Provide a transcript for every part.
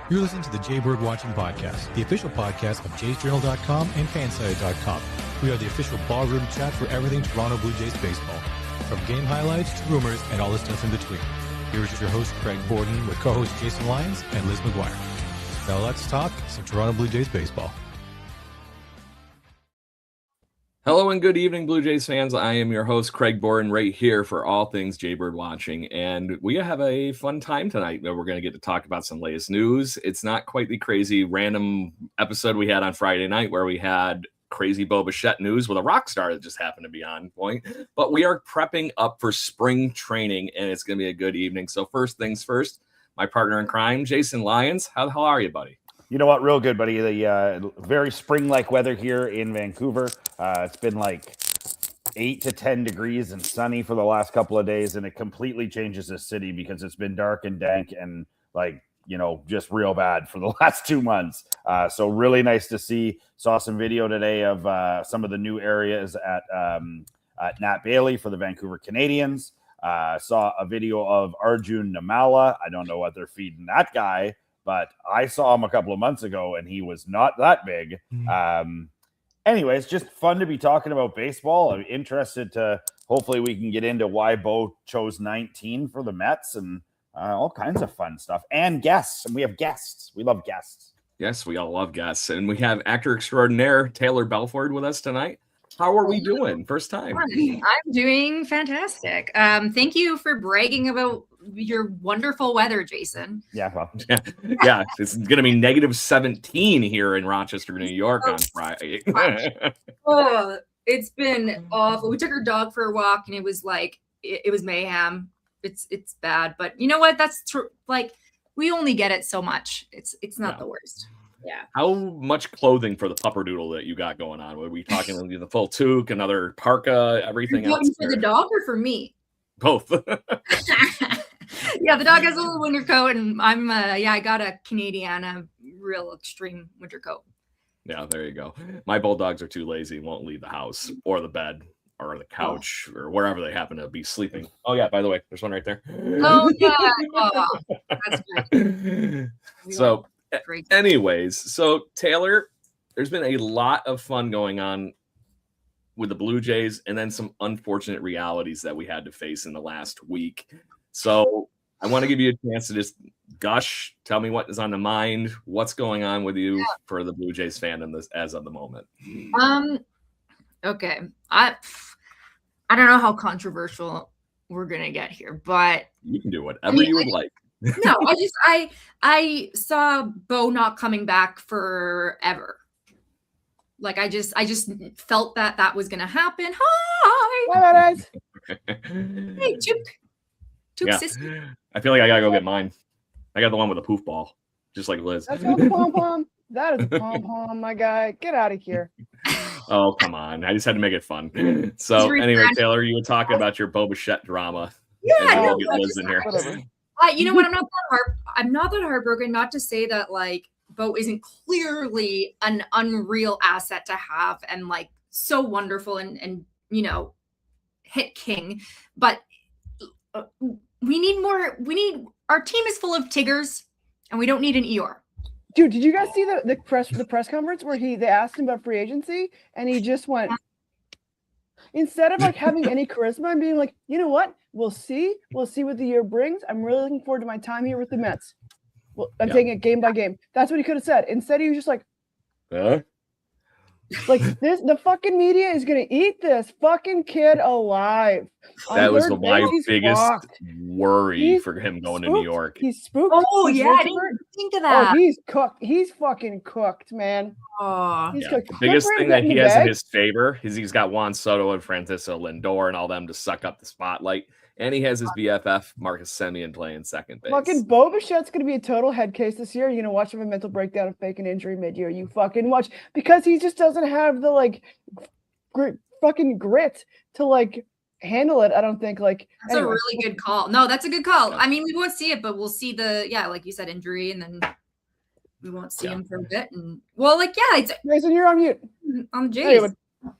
You're listening to the Jaybird Watching Podcast, the official podcast of jaysjournal.com and fansite.com. We are the official ballroom chat for everything Toronto Blue Jays baseball, from game highlights to rumors and all the stuff in between. Here's your host, Craig Borden, with co-host Jason Lyons and Liz McGuire. Now let's talk some Toronto Blue Jays baseball. Hello and good evening, Blue Jays fans. I am your host, Craig Borden, right here for all things Jaybird Watching. And we have a fun time tonight where we're going to get to talk about some latest news. It's not quite the crazy random episode we had on Friday night where we had crazy Bo Bichette news with a rock star that just happened to be on point. But we are prepping up for spring training, and it's going to be a good evening. So first things first, my partner in crime, Jason Lyons. How the hell are you, buddy? You know what? Real good, buddy. The very spring-like weather here in Vancouver. It's been like 8 to 10 degrees and sunny for the last couple of days, and it completely changes the city because it's been dark and dank and just real bad for the last 2 months. So really nice to see. Saw some video today of some of the new areas at Nat Bailey for the Vancouver Canadians. Saw a video of Arjun Namala. I don't know what they're feeding that guy, but I saw him a couple of months ago, and he was not that big. Anyway, it's just fun to be talking about baseball. I'm interested to hopefully we can get into why Bo chose 19 for the Mets and all kinds of fun stuff. And guests. And we have guests. We love guests. Yes, we all love guests. And we have actor extraordinaire Taylor Belford with us tonight. How are we doing? First time. I'm doing fantastic. Thank you for bragging about your wonderful weather, Jason. Yeah, well. Yeah, it's going to be negative 17 here in Rochester, New York on Friday. Oh, it's been awful. We took our dog for a walk, and it was like it was mayhem. It's bad, but you know what? That's true. Like we only get it so much. It's not the worst. Yeah. How much clothing for the pupperdoodle that you got going on? Were we talking the full toque, another parka, everything else? For the dog or for me? Both. Yeah, the dog has a little winter coat, and I got a Canadiana real extreme winter coat. Yeah, there you go. My bulldogs are too lazy, won't leave the house or the bed or the couch or wherever they happen to be sleeping. Oh yeah, by the way, there's one right there. Oh yeah. Oh, that's great. So anyways, so Taylor, there's been a lot of fun going on with the Blue Jays and then some unfortunate realities that we had to face in the last week. So I want to give you a chance to just gush, tell me what is on the mind, what's going on with you for the Blue Jays fandom as of the moment. Okay. I don't know how controversial we're gonna get here, but you can do whatever you would like. No, I saw Bo not coming back forever. Like I just felt that was gonna happen. Hi. Hey, Took sister. I feel like I gotta go get mine. I got the one with a poof ball, just like Liz. That's not pom pom. That is pom pom, my guy. Get out of here. Oh, come on. I just had to make it fun. So anyway, Taylor, you were talking about your Bo Bichette drama. Yeah, we'll get Liz in here. You know what? I'm not that heartbroken. Not to say that like Bo isn't clearly an unreal asset to have and like so wonderful and hit king, but we need more. Our team is full of Tiggers, and we don't need an Eeyore. Dude, did you guys see the press conference where they asked him about free agency and he just went, instead of like having any charisma and being like, you know what, we'll see what the year brings. I'm really looking forward to my time here with the Mets. Well, I'm taking it game by game. That's what he could have said. Instead, he was just like, like the fucking media is gonna eat this fucking kid alive. That was my biggest worry for him going to New York. He's spooked. Oh yeah, I didn't think of that. Oh, he's cooked. He's fucking cooked, man. Oh, he's cooked. The biggest thing that he has in his favor is he's got Juan Soto and Francisco Lindor and all them to suck up the spotlight. And he has his BFF, Marcus Semien, playing second base. Fucking Bo Bichette's going to be a total head case this year. You're going to watch him a mental breakdown and fake an injury mid-year. You fucking watch. Because he just doesn't have the, like, fucking grit to, like, handle it, I don't think. Like, that's a really good call. No, that's a good call. I mean, we won't see it, but we'll see like you said, injury, and then we won't see him for a bit. And, well, like, yeah. Jason, you're on mute. I'm Jason.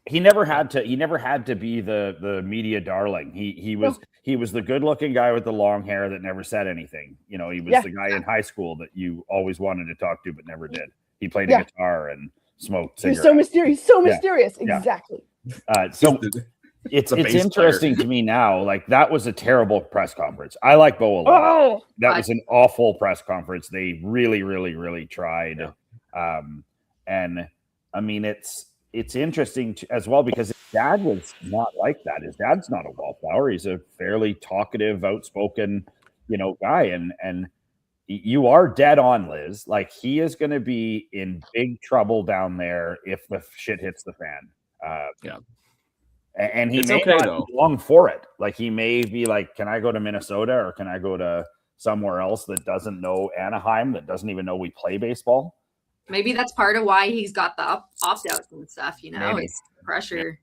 he never had to be the media darling. He was the good looking guy with the long hair that never said anything. You know, he was the guy in high school that you always wanted to talk to but never did. He played a guitar and smoked cigarettes. He's so mysterious. Exactly. So it's interesting to me now. Like, that was a terrible press conference. I like Bo a lot. That was an awful press conference. They really, really, really tried. And I mean, it's interesting as well because his dad was not like that. His dad's not a wallflower. He's a fairly talkative, outspoken, guy. And you are dead on, Liz. Like, he is going to be in big trouble down there if the shit hits the fan. And he may not be long for it. Like, he may be like, can I go to Minnesota or can I go to somewhere else that doesn't know Anaheim, that doesn't even know we play baseball? Maybe that's part of why he's got the opt-outs and stuff, it's pressure.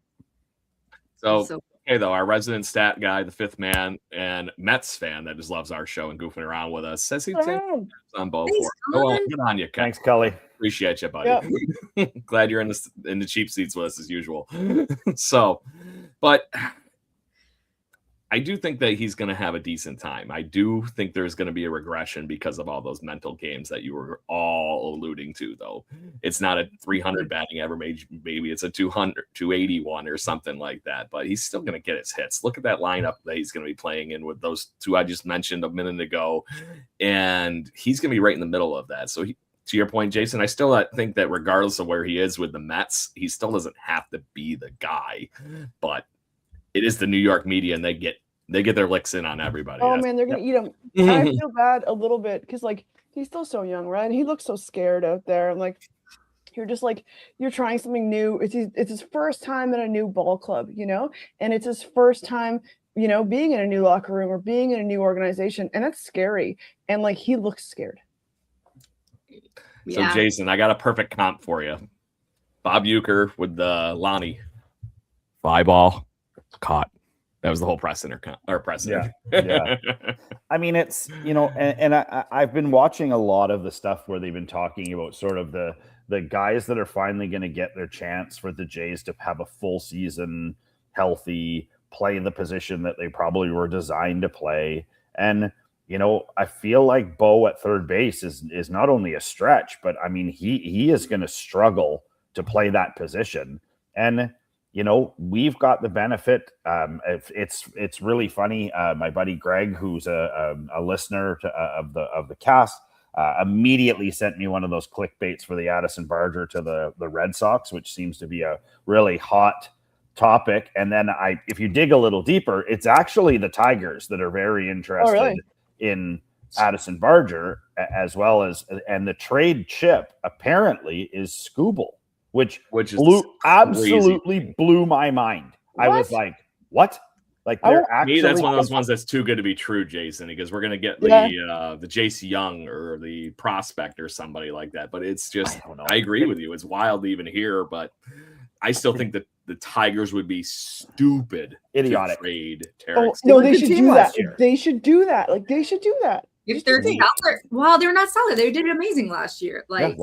So, okay, though, our resident stat guy, the fifth man, and Mets fan that just loves our show and goofing around with us, says he'd take on Bo for it. Go on, good on you, Ken. Thanks, Kelly. Appreciate you, buddy. Yep. Glad you're in the cheap seats with us as usual. So, but I do think that he's going to have a decent time. I do think there's going to be a regression because of all those mental games that you were all alluding to, though. It's not a 300 batting average. Maybe it's a 200, 281 or something like that, but he's still going to get his hits. Look at that lineup that he's going to be playing in with those two I just mentioned a minute ago, and he's going to be right in the middle of that. So to your point, Jason, I still think that regardless of where he is with the Mets, he still doesn't have to be the guy, but it is the New York media, and they get their licks in on everybody. Oh, man, they're going to eat him. And I feel bad a little bit because, like, he's still so young, right? And he looks so scared out there. And, like, you're just, like, you're trying something new. It's his first time at a new ball club, and it's his first time, being in a new locker room or being in a new organization. And that's scary. And, like, he looks scared. So, Jason, I got a perfect comp for you. Bob Uecker with the Lonnie. Fly ball, caught. That was the whole precedent. Yeah. I mean, it's, and I've been watching a lot of the stuff where they've been talking about sort of the guys that are finally going to get their chance for the Jays to have a full season, healthy, play the position that they probably were designed to play. And, I feel like Bo at third base is not only a stretch, but I mean, he is going to struggle to play that position. And, we've got the benefit. It's really funny. My buddy Greg, who's a listener of the cast, immediately sent me one of those clickbaits for the Addison Barger to the Red Sox, which seems to be a really hot topic. And then if you dig a little deeper, it's actually the Tigers that are very interested in Addison Barger, as well as, and the trade chip apparently is Scooble. Which absolutely blew my mind. What? I was like, what? Like, they're actually... Me, that's one of those ones that's too good to be true, Jason, because we're going to get the Jace Young or the prospect or somebody like that. But it's just, I agree with you. It's wild to even hear, but I still think that the Tigers would be stupid, idiotic to trade Tarek. No, they should do that. They should do that. Like, they should do that. If they're solid, they're not solid. They did amazing last year. Like,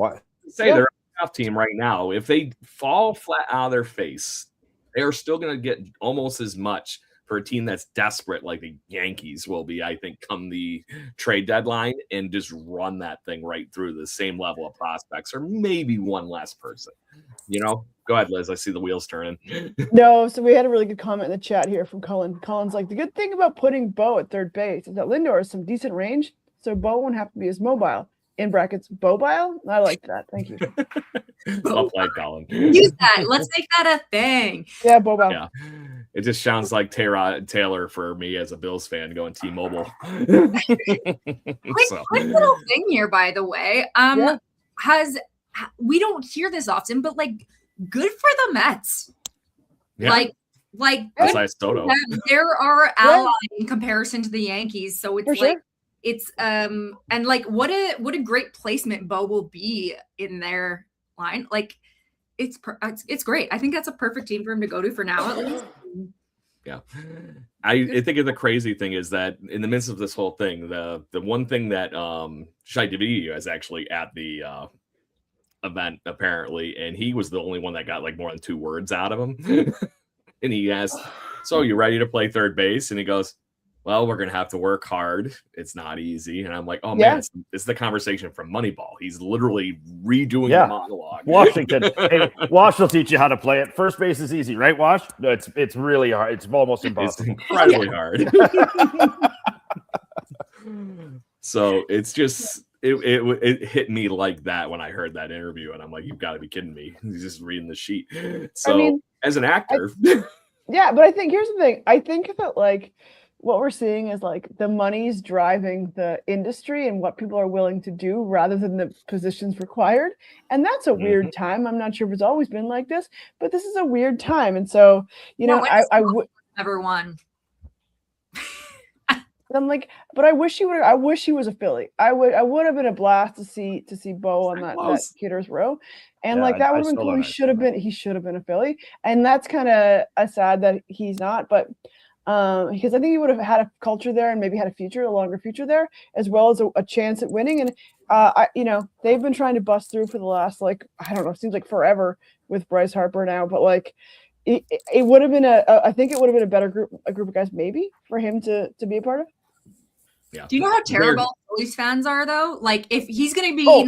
they're team right now. If they fall flat out of their face, they are still going to get almost as much for a team that's desperate, like the Yankees will be, I think, come the trade deadline, and just run that thing right through the same level of prospects, or maybe one less person. Go ahead, Liz. I see the wheels turning. No, so we had a really good comment in the chat here from Cullen. Cullen's like, the good thing about putting Bo at third base is that Lindor has some decent range, so Bo won't have to be as mobile. In brackets, Bobile. I like that. Thank you. Well played, Colin. Use that. Let's make that a thing. Yeah, Bobile. Yeah, it just sounds like Taylor for me as a Bills fan going T-Mobile. Quick little thing here, by the way. We don't hear this often, but like, good for the Mets. Yeah. Like besides Toto, there are allies in comparison to the Yankees, so it's for like. Sure. It's and like what a great placement Bo will be in their line. Like it's great. I think that's a perfect team for him to go to for now at least. Yeah, I think the crazy thing is that in the midst of this whole thing, the one thing that Shai Davidi is actually at the event apparently, and he was the only one that got like more than 2 words out of him. And he asked, "So you ready to play third base?" And he goes, "Well, we're gonna have to work hard. It's not easy." And I'm like, "Oh man, it's the conversation from Moneyball. He's literally redoing the monologue." Washington, hey, Wash will teach you how to play it. First base is easy, right, Wash? No, it's really hard. It's almost impossible. It's incredibly hard. So it's just it hit me like that when I heard that interview, and I'm like, "You've got to be kidding me!" He's just reading the sheet. So, I mean, as an actor, but I think here's the thing. I think that like what we're seeing is like the money's driving the industry and what people are willing to do rather than the positions required, and that's a weird time. I'm not sure if it's always been like this, but this is a weird time, and so I would never won. I'm like, but I wish he would. I wish he was a Philly. I would have been a blast to see Bo on that hitter's row, and like that would have been cool. He should have been a Philly, and that's kind of sad that he's not. But because I think he would have had a culture there and maybe had a longer future there, as well as a chance at winning. And they've been trying to bust through for the last I don't know, seems like forever with Bryce Harper now, but like. It would have been I think it would have been a better group of guys maybe for him to be a part of. Yeah. Do you know how terrible Phillies fans are though? Like if he's going to be for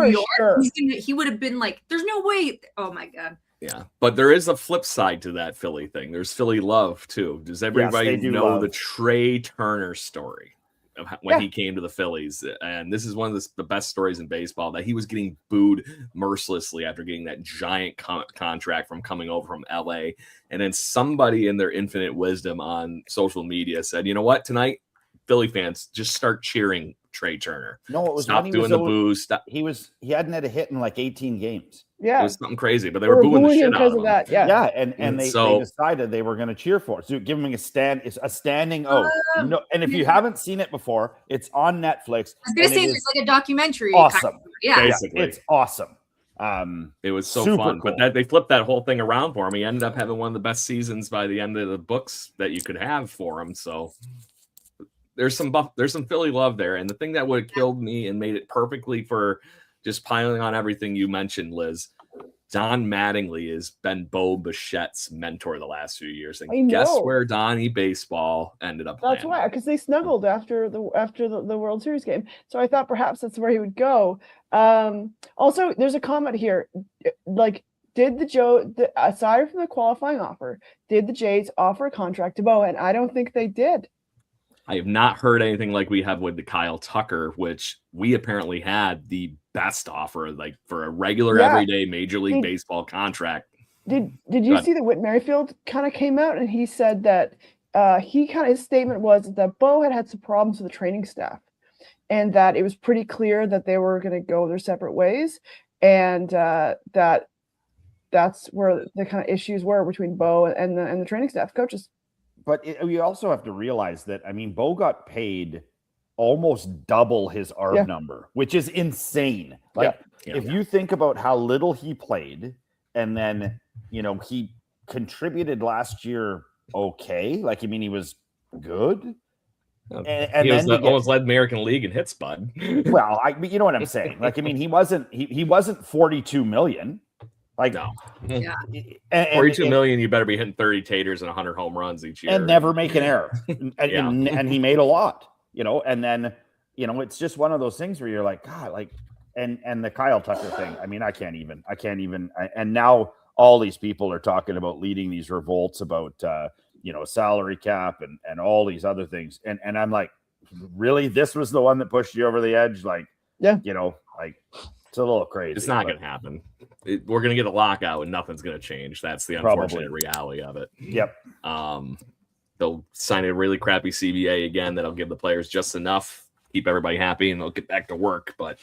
York, sure. He would have been like, there's no way. Oh my God. Yeah. But there is a flip side to that Philly thing. There's Philly love too. Does everybody know the Trey Turner story of when he came to the Phillies? And this is one of the best stories in baseball, that he was getting booed mercilessly after getting that giant contract from coming over from LA. And then somebody in their infinite wisdom on social media said, "You know what, tonight, Philly fans, just start cheering Trey Turner. No, it was stop doing the boos. He hadn't had a hit in like 18 games. Yeah, it was something crazy, but they were booing the shit out of him. That. Yeah, and they decided they were going to cheer for it. So give him a standing O. No, and if you haven't seen it before, it's on Netflix. I was going to say it's like a documentary. Awesome. Kind of, yeah, basically, it's awesome. It was so fun, cool. But they flipped that whole thing around for him. He ended up having one of the best seasons by the end of the books that you could have for him. So. There's some Philly love there. And the thing that would have killed me and made it perfectly for just piling on everything you mentioned, Liz, Don Mattingly has been Bo Bichette's mentor the last few years. And guess where Donnie Baseball ended up playing? That's why, because they snuggled after the World Series game. So I thought perhaps that's where he would go. Also, there's a comment here. Like, aside from the qualifying offer, did the Jays offer a contract to Bo? And I don't think they did. I have not heard anything like we have with the Kyle Tucker, which we apparently had the best offer, like for a regular everyday Major League Baseball contract. Did you see that Whit Merrifield kind of came out and he said that his statement was that Bo had some problems with the training staff and that it was pretty clear that they were going to go their separate ways, and that's where the kind of issues were between Bo and the training staff coaches. But we also have to realize that, I mean, Bo got paid almost double his ARB number, which is insane. Like, if you think about how little he played, and then, he contributed last year okay. Like, I mean, he was good. And he almost led American League in hits, bud. Well, you know what I'm saying? Like, I mean, he wasn't 42 million. Like, no. Yeah. 42 million, you better be hitting 30 taters and 100 home runs each year. And never make an error. And he made a lot, and then, it's just one of those things where you're like, God, like, and the Kyle Tucker thing. I mean, I can't even, and now all these people are talking about leading these revolts about, salary cap and all these other things. And I'm like, really, this was the one that pushed you over the edge? Like, like, it's a little crazy. It's not going to happen. We're going to get a lockout and nothing's going to change. That's the unfortunate reality of it. Yep. They'll sign a really crappy CBA again that'll give the players just enough, keep everybody happy, and they'll get back to work. But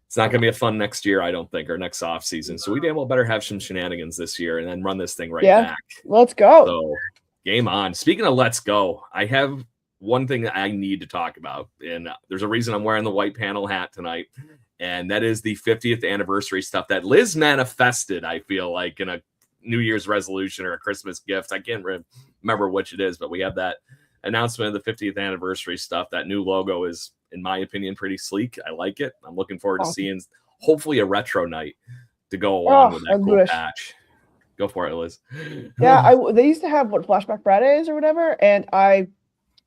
it's not going to be a fun next year, I don't think, or next off season. So we damn well better have some shenanigans this year and then run this thing back. Let's go. So game on. Speaking of let's go, I have one thing that I need to talk about, and there's a reason I'm wearing the white panel hat tonight. And that is the 50th anniversary stuff that Liz manifested, I feel like, in a New Year's resolution or a Christmas gift. I can't remember which it is, but we have that announcement of the 50th anniversary stuff. That new logo is, in my opinion, pretty sleek. I like it. I'm looking forward to seeing hopefully a retro night to go along with that cool patch. Go for it, Liz. Yeah, they used to have Flashback Fridays or whatever, and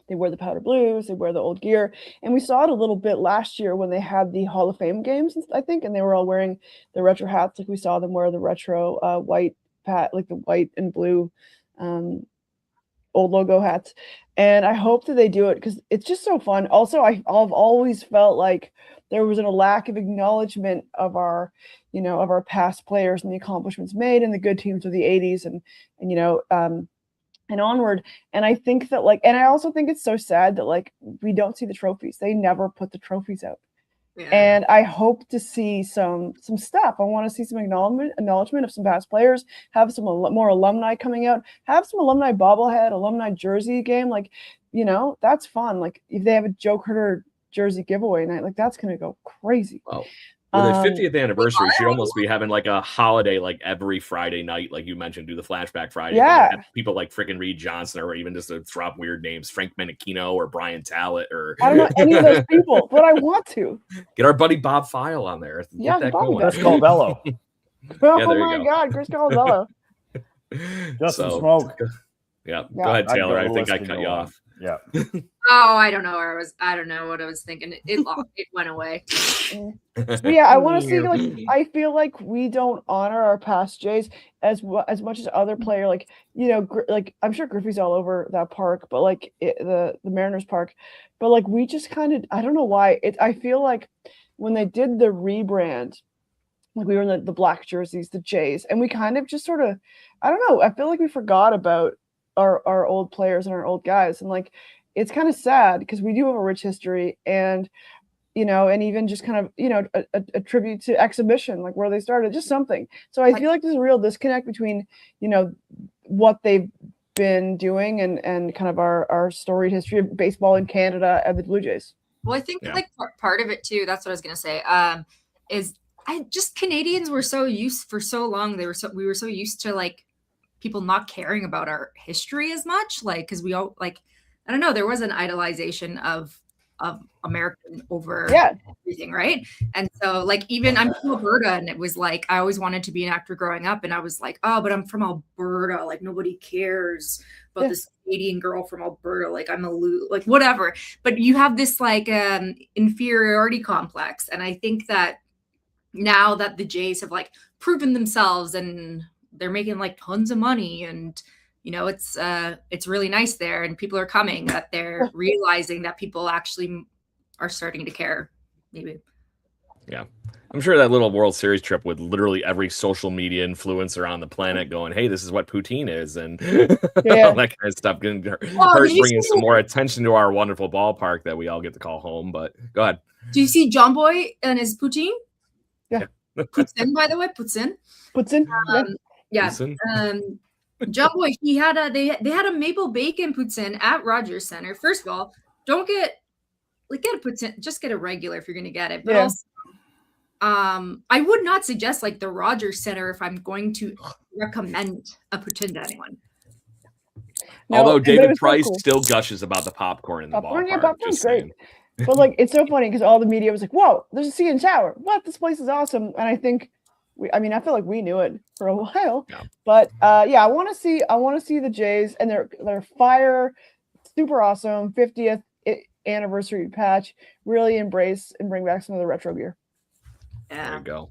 they wear the powder blues, they wear the old gear, and we saw it a little bit last year when they had the Hall of Fame games, I think, and they were all wearing the retro hats, like we saw them wear the retro white like the white and blue old logo hats. And I hope that they do it because it's just so fun. Also, I've always felt like there was a lack of acknowledgement of our past players and the accomplishments made and the good teams of the 80s and onward. And I think that and I also think it's so sad that we don't see the trophies. They never put the trophies out. Yeah. And I hope to see some stuff. I want to see some acknowledgement of some past players, have some more alumni coming out, have some alumni bobblehead, alumni jersey game. That's fun. If they have a Joe Critter jersey giveaway night, that's going to go crazy. Wow. With the 50th anniversary, should almost be having a holiday every Friday night, like you mentioned, do the Flashback Friday. Yeah. Have people like freaking Reed Johnson or even just to drop weird names, Frank Menachino or Brian Talent or I don't know any of those people, but I want to. Get our buddy Bob File on there. Yeah, that Chris Calvello. Oh my God, Chris Calvello. Justin Smoke. Yeah. Go ahead, Taylor. I think I cut you off. Yeah. Oh, I don't know where I was. I don't know what I was thinking. It went away. Yeah, I want to see. I feel like we don't honor our past Jays as much as other player. I'm sure Griffey's all over that park, but the Mariners Park, but we just kind of, I don't know why. I feel like when they did the rebrand, we were in the black jerseys, the Jays, and we kind of just sort of, I don't know. I feel like we forgot about our old players and our old guys, and it's kind of sad because we do have a rich history, and and even just kind of a tribute to exhibition, where they started, just something. So I feel like there's a real disconnect between what they've been doing and kind of our storied history of baseball in Canada and the Blue Jays. Well, I think part of it too, that's what I was gonna say, is Canadians were so used for so long, we were so used to people not caring about our history as much, because we all I don't know, there was an idolization of American over everything, right? And so even I'm from Alberta, and it was I always wanted to be an actor growing up, and I was oh, but I'm from Alberta, nobody cares about this Canadian girl from Alberta, I'm a whatever. But you have this inferiority complex, and I think that now that the Jays have proven themselves and they're making tons of money, and it's really nice there, and people are coming, that they're realizing that people actually are starting to care, maybe. Yeah. I'm sure that little World Series trip with literally every social media influencer on the planet going, hey, this is what poutine is, and all that kind of stuff, bringing some more attention to our wonderful ballpark that we all get to call home. But go ahead. Do you see John Boy and his poutine? Yeah. Poutine, by the way, poutine. Poutine. Yeah. John Boy, they had a maple bacon poutine at Rogers Center. First of all, don't get a poutine, just get a regular if you're gonna get it. But also, I would not suggest the Rogers Center if I'm going to recommend a poutine to anyone. No, although David Price still gushes about the popcorn in the ballpark. Yeah, popcorn's great. But it's so funny because all the media was whoa, there's a CN Tower. What? This place is awesome. And I think I feel like we knew it for a while, but I want to see the Jays and their fire, super awesome 50th anniversary patch. Really embrace and bring back some of the retro gear. Yeah. There you go.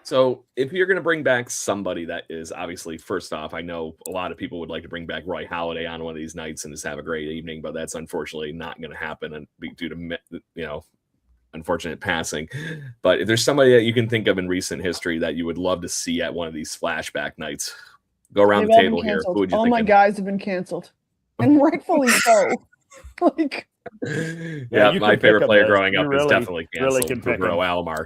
So if you're going to bring back somebody that is obviously, first off, I know a lot of people would like to bring back Roy Halladay on one of these nights and just have a great evening, but that's unfortunately not going to happen, and due to unfortunate passing. But if there's somebody that you can think of in recent history that you would love to see at one of these flashback nights, go around the table here. Who would you think? My guys have been canceled, and rightfully so. My favorite player growing up is definitely canceled. Pedro Alomar.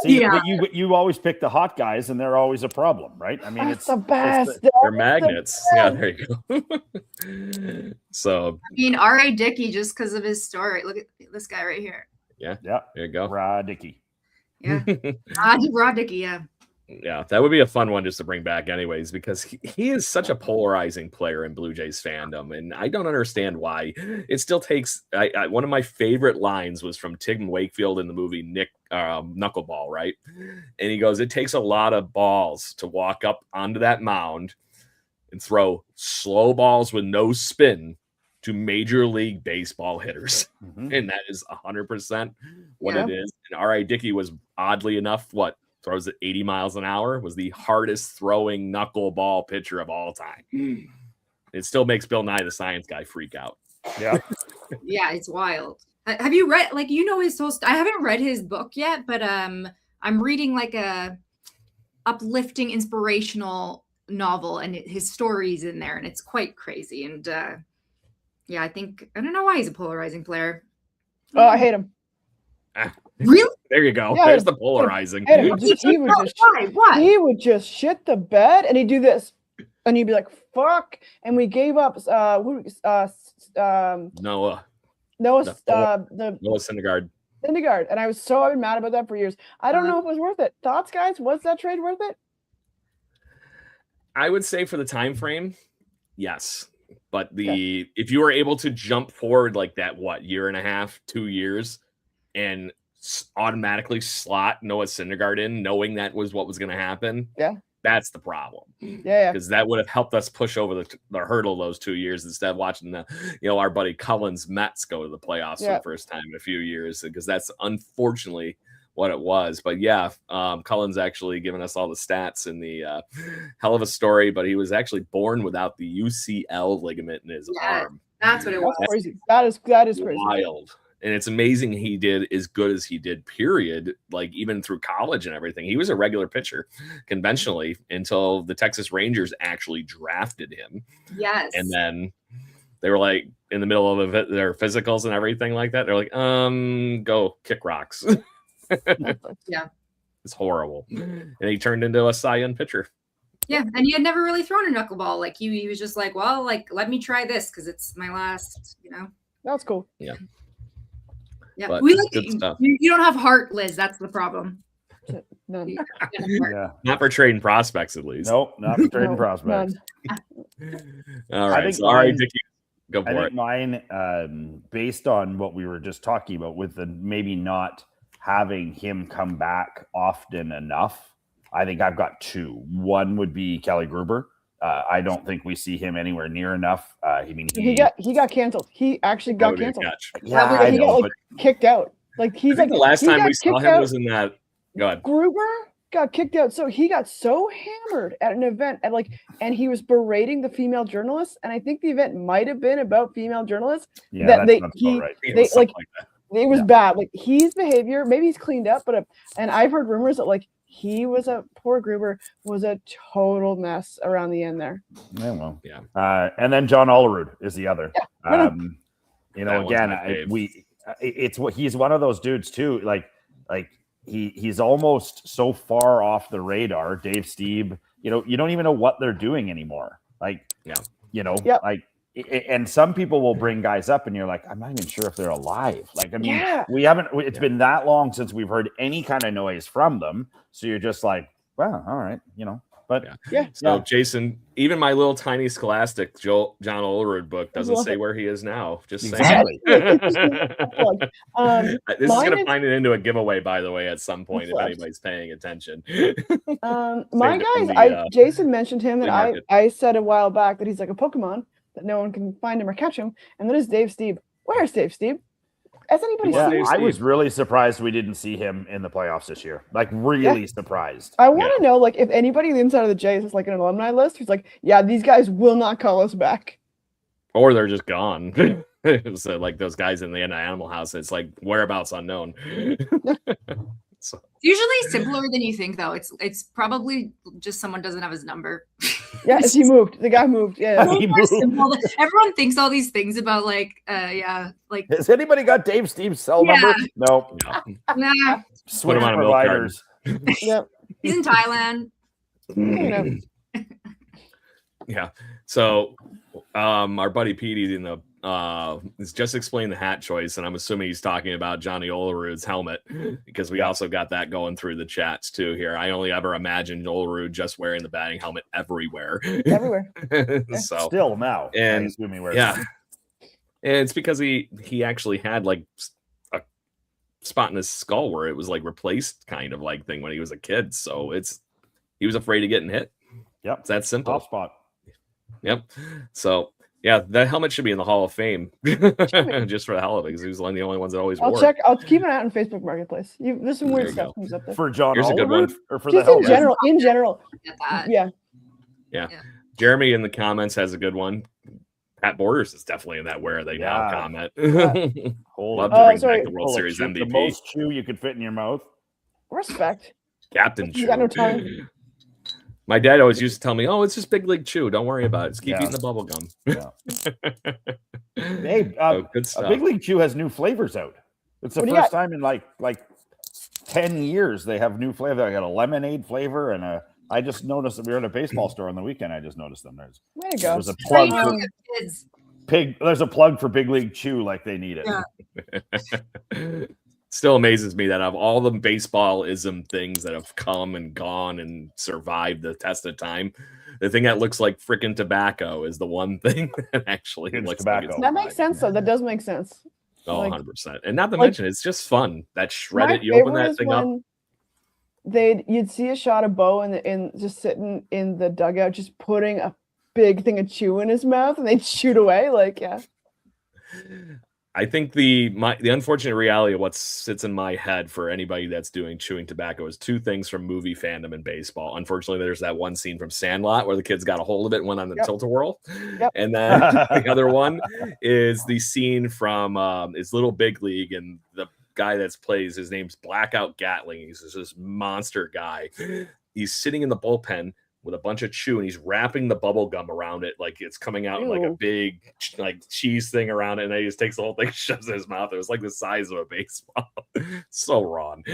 See, but you always pick the hot guys, and they're always a problem, right? I mean, it's the best. They're magnets. Yeah, there you go. So, R.A. Dickey, just because of his story. Look at this guy right here. Yeah. There you go. Rod Dickey. Yeah. Rod Dickey, yeah. Yeah, that would be a fun one just to bring back anyways, because he is such a polarizing player in Blue Jays fandom, and I don't understand why. It still takes one of my favorite lines was from Tim Wakefield in the movie Knuckleball, right? And he goes, "It takes a lot of balls to walk up onto that mound and throw slow balls with no spin to Major League Baseball hitters." And that is 100% what it is. And R.I. Dickey was, oddly enough, throws at 80 miles an hour, was the hardest throwing knuckleball pitcher of all time. It still makes Bill Nye the Science Guy freak out. Yeah. Yeah, it's wild. Have you read, his whole I haven't read his book yet, but I'm reading like a uplifting, inspirational novel, and his stories in there, and it's quite crazy. And yeah, I don't know why he's a polarizing player. Oh, I hate him. Really? There you go. Yeah, There's the polarizing. He would just shit the bed, and he'd do this, and he'd be like, "Fuck!" And we gave up. Noah Syndergaard. Syndergaard, and I was so mad about that for years. I don't know if it was worth it. Thoughts, guys? Was that trade worth it? I would say for the time frame, yes. But if you were able to jump forward like that, year and a half, 2 years, and automatically slot Noah Syndergaard in, knowing that was what was going to happen, that's the problem. Yeah, because that would have helped us push over the hurdle those 2 years instead of watching our buddy Cullen's Mets go to the playoffs for the first time in a few years, because that's unfortunately what it was. But Cullen's actually given us all the stats in the hell of a story, but he was actually born without the UCL ligament in his arm. That's what it was. That's crazy. That is crazy. Wild. And it's amazing he did as good as he did, period. Like, even through college and everything, he was a regular pitcher conventionally until the Texas Rangers actually drafted him. Yes. And then they were like in the middle of their physicals and everything like that. They're like, go kick rocks. Yeah. It's horrible. And he turned into a Cy Young pitcher. Yeah. And he had never really thrown a knuckleball. Like, he was just like, well, like, let me try this because it's my last, That's cool. Yeah. Yeah, but we like good stuff. You don't have heart, Liz. That's the problem. None. Yeah. Not for trading prospects, at least. Nope, not for trading prospects. All right. So, all right, Dickie, go for it. I think mine, based on what we were just talking about, with the maybe not having him come back often enough, I think I've got two. One would be Kelly Gruber. I don't think we see him anywhere near enough. He got canceled. He actually got canceled. Yeah, he got kicked out. Like, he's the last time we saw him was in that. Go ahead. Gruber got kicked out. So he got so hammered at an event, and he was berating the female journalists. And I think the event might have been about female journalists. Yeah, It was bad. Like, his behavior, maybe he's cleaned up, and I've heard rumors that poor Gruber was a total mess around the end there. Yeah, well, yeah. And then John Olerud is the other. Yeah. He's one of those dudes too. Like he's almost so far off the radar. Dave Stieb, you don't even know what they're doing anymore. And some people will bring guys up and you're like, I'm not even sure if they're alive. We haven't, it's been that long since we've heard any kind of noise from them. So you're just like, well, all right, So Jason, even my little tiny Scholastic John Olerud book doesn't say where he is now. Just saying. This is going to find it into a giveaway, by the way, at some point, if anybody's paying attention. My guys, Jason mentioned him, and I said a while back that he's like a Pokemon, that no one can find him or catch him. And that is Dave Stieb. Where's Dave Stieb? Has anybody seen him? I was really surprised we didn't see him in the playoffs this year. Like, really surprised. I want to know, like, if anybody on the inside of the Jays is like an alumni list who's like, yeah, these guys will not call us back. Or they're just gone. So, like those guys in the Animal House, it's like whereabouts unknown. It's usually simpler than you think, though. It's probably just someone doesn't have his number. Yeah, he moved. The guy moved. Yeah, he moved. Everyone thinks all these things about Has anybody got Dave Stieb's cell number? Nope. Nah. Switch providers. Yep. He's in Thailand. Yeah. So, our buddy Petey in the is just explain the hat choice, and I'm assuming he's talking about Johnny Olerud's helmet, because we also got that going through the chats too here. I only ever imagined Olerud just wearing the batting helmet everywhere. So still now, and I assume he wears yeah, them. and it's because he actually had like a spot in his skull where it was like replaced, kind of like thing when he was a kid. So he was afraid of getting hit. Yep, It's that simple. Top spot. Yep. So yeah, that helmet should be in the Hall of Fame just for the hell of it, because he was one of the only ones that always wore it. I'll keep an eye on Facebook Marketplace. There's some weird stuff comes up there. For John Here's a good one. Olerud, or for Just the in helmet? general. Yeah. Jeremy in the comments has a good one. Pat Borders is definitely in that where they now comment. Love to bring back the World Series MVP. The most chew you could fit in your mouth. Respect. Captain You got no tongue. Chew. My dad always used to tell me, "Oh, it's just Big League Chew. Don't worry about it. Just keep eating the bubble gum." Yeah. Hey, good stuff. a Big League Chew has new flavors out. It's the first time in like 10 years they have new flavor. I got a lemonade flavor and I just noticed that we were at a baseball store on the weekend. I just noticed them. Way to go. There's a plug there's a plug for Big League Chew, like they need it. Yeah. Still amazes me that of all the baseballism things that have come and gone and survived the test of time, the thing that looks like freaking tobacco is the one thing that actually looks tobacco. like it's that makes sense though. That does make sense. Oh, 100%. And not to mention, it's just fun. That shred it, you open that thing up. You'd see a shot of Bo in just sitting in the dugout, just putting a big thing of chew in his mouth, and they'd shoot away. Like, yeah. I think the unfortunate reality of what sits in my head for anybody that's doing chewing tobacco is two things from movie fandom and baseball. Unfortunately, there's that one scene from Sandlot where the kids got a hold of it and went on the tilt-a-whirl. And then the other one is the scene from is Little Big League, and the guy that's plays, his name's Blackout Gatling. He's this monster guy. He's sitting in the bullpen with a bunch of chew, and he's wrapping the bubble gum around it like it's coming out in like a big like cheese thing around it, and then he just takes the whole thing, shoves it in his mouth. It was like the size of a baseball. So wrong.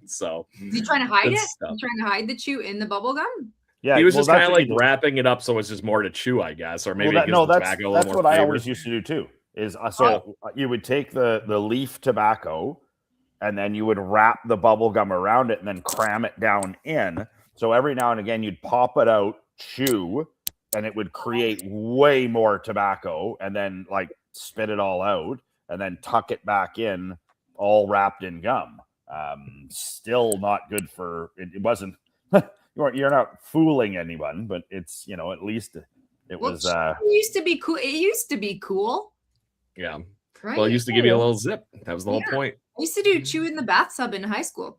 So is he trying to hide it? He's trying to hide the chew in the bubble gum? Yeah, he was just kind of like wrapping it up so it's just more to chew, I guess, or maybe that's what I always flavor. used to do too. Is you would take the leaf tobacco, and then you would wrap the bubble gum around it, and then cram it down in. So every now and again, you'd pop it out, chew, and it would create way more tobacco, and then like spit it all out, and then tuck it back in, all wrapped in gum. Still not good for it. It wasn't. You're not fooling anyone, but it's at least it was. It used to be cool. It used to be cool. Yeah. Right. Well, it used to give you a little zip. That was the whole point. I used to do chew in the bathtub in high school.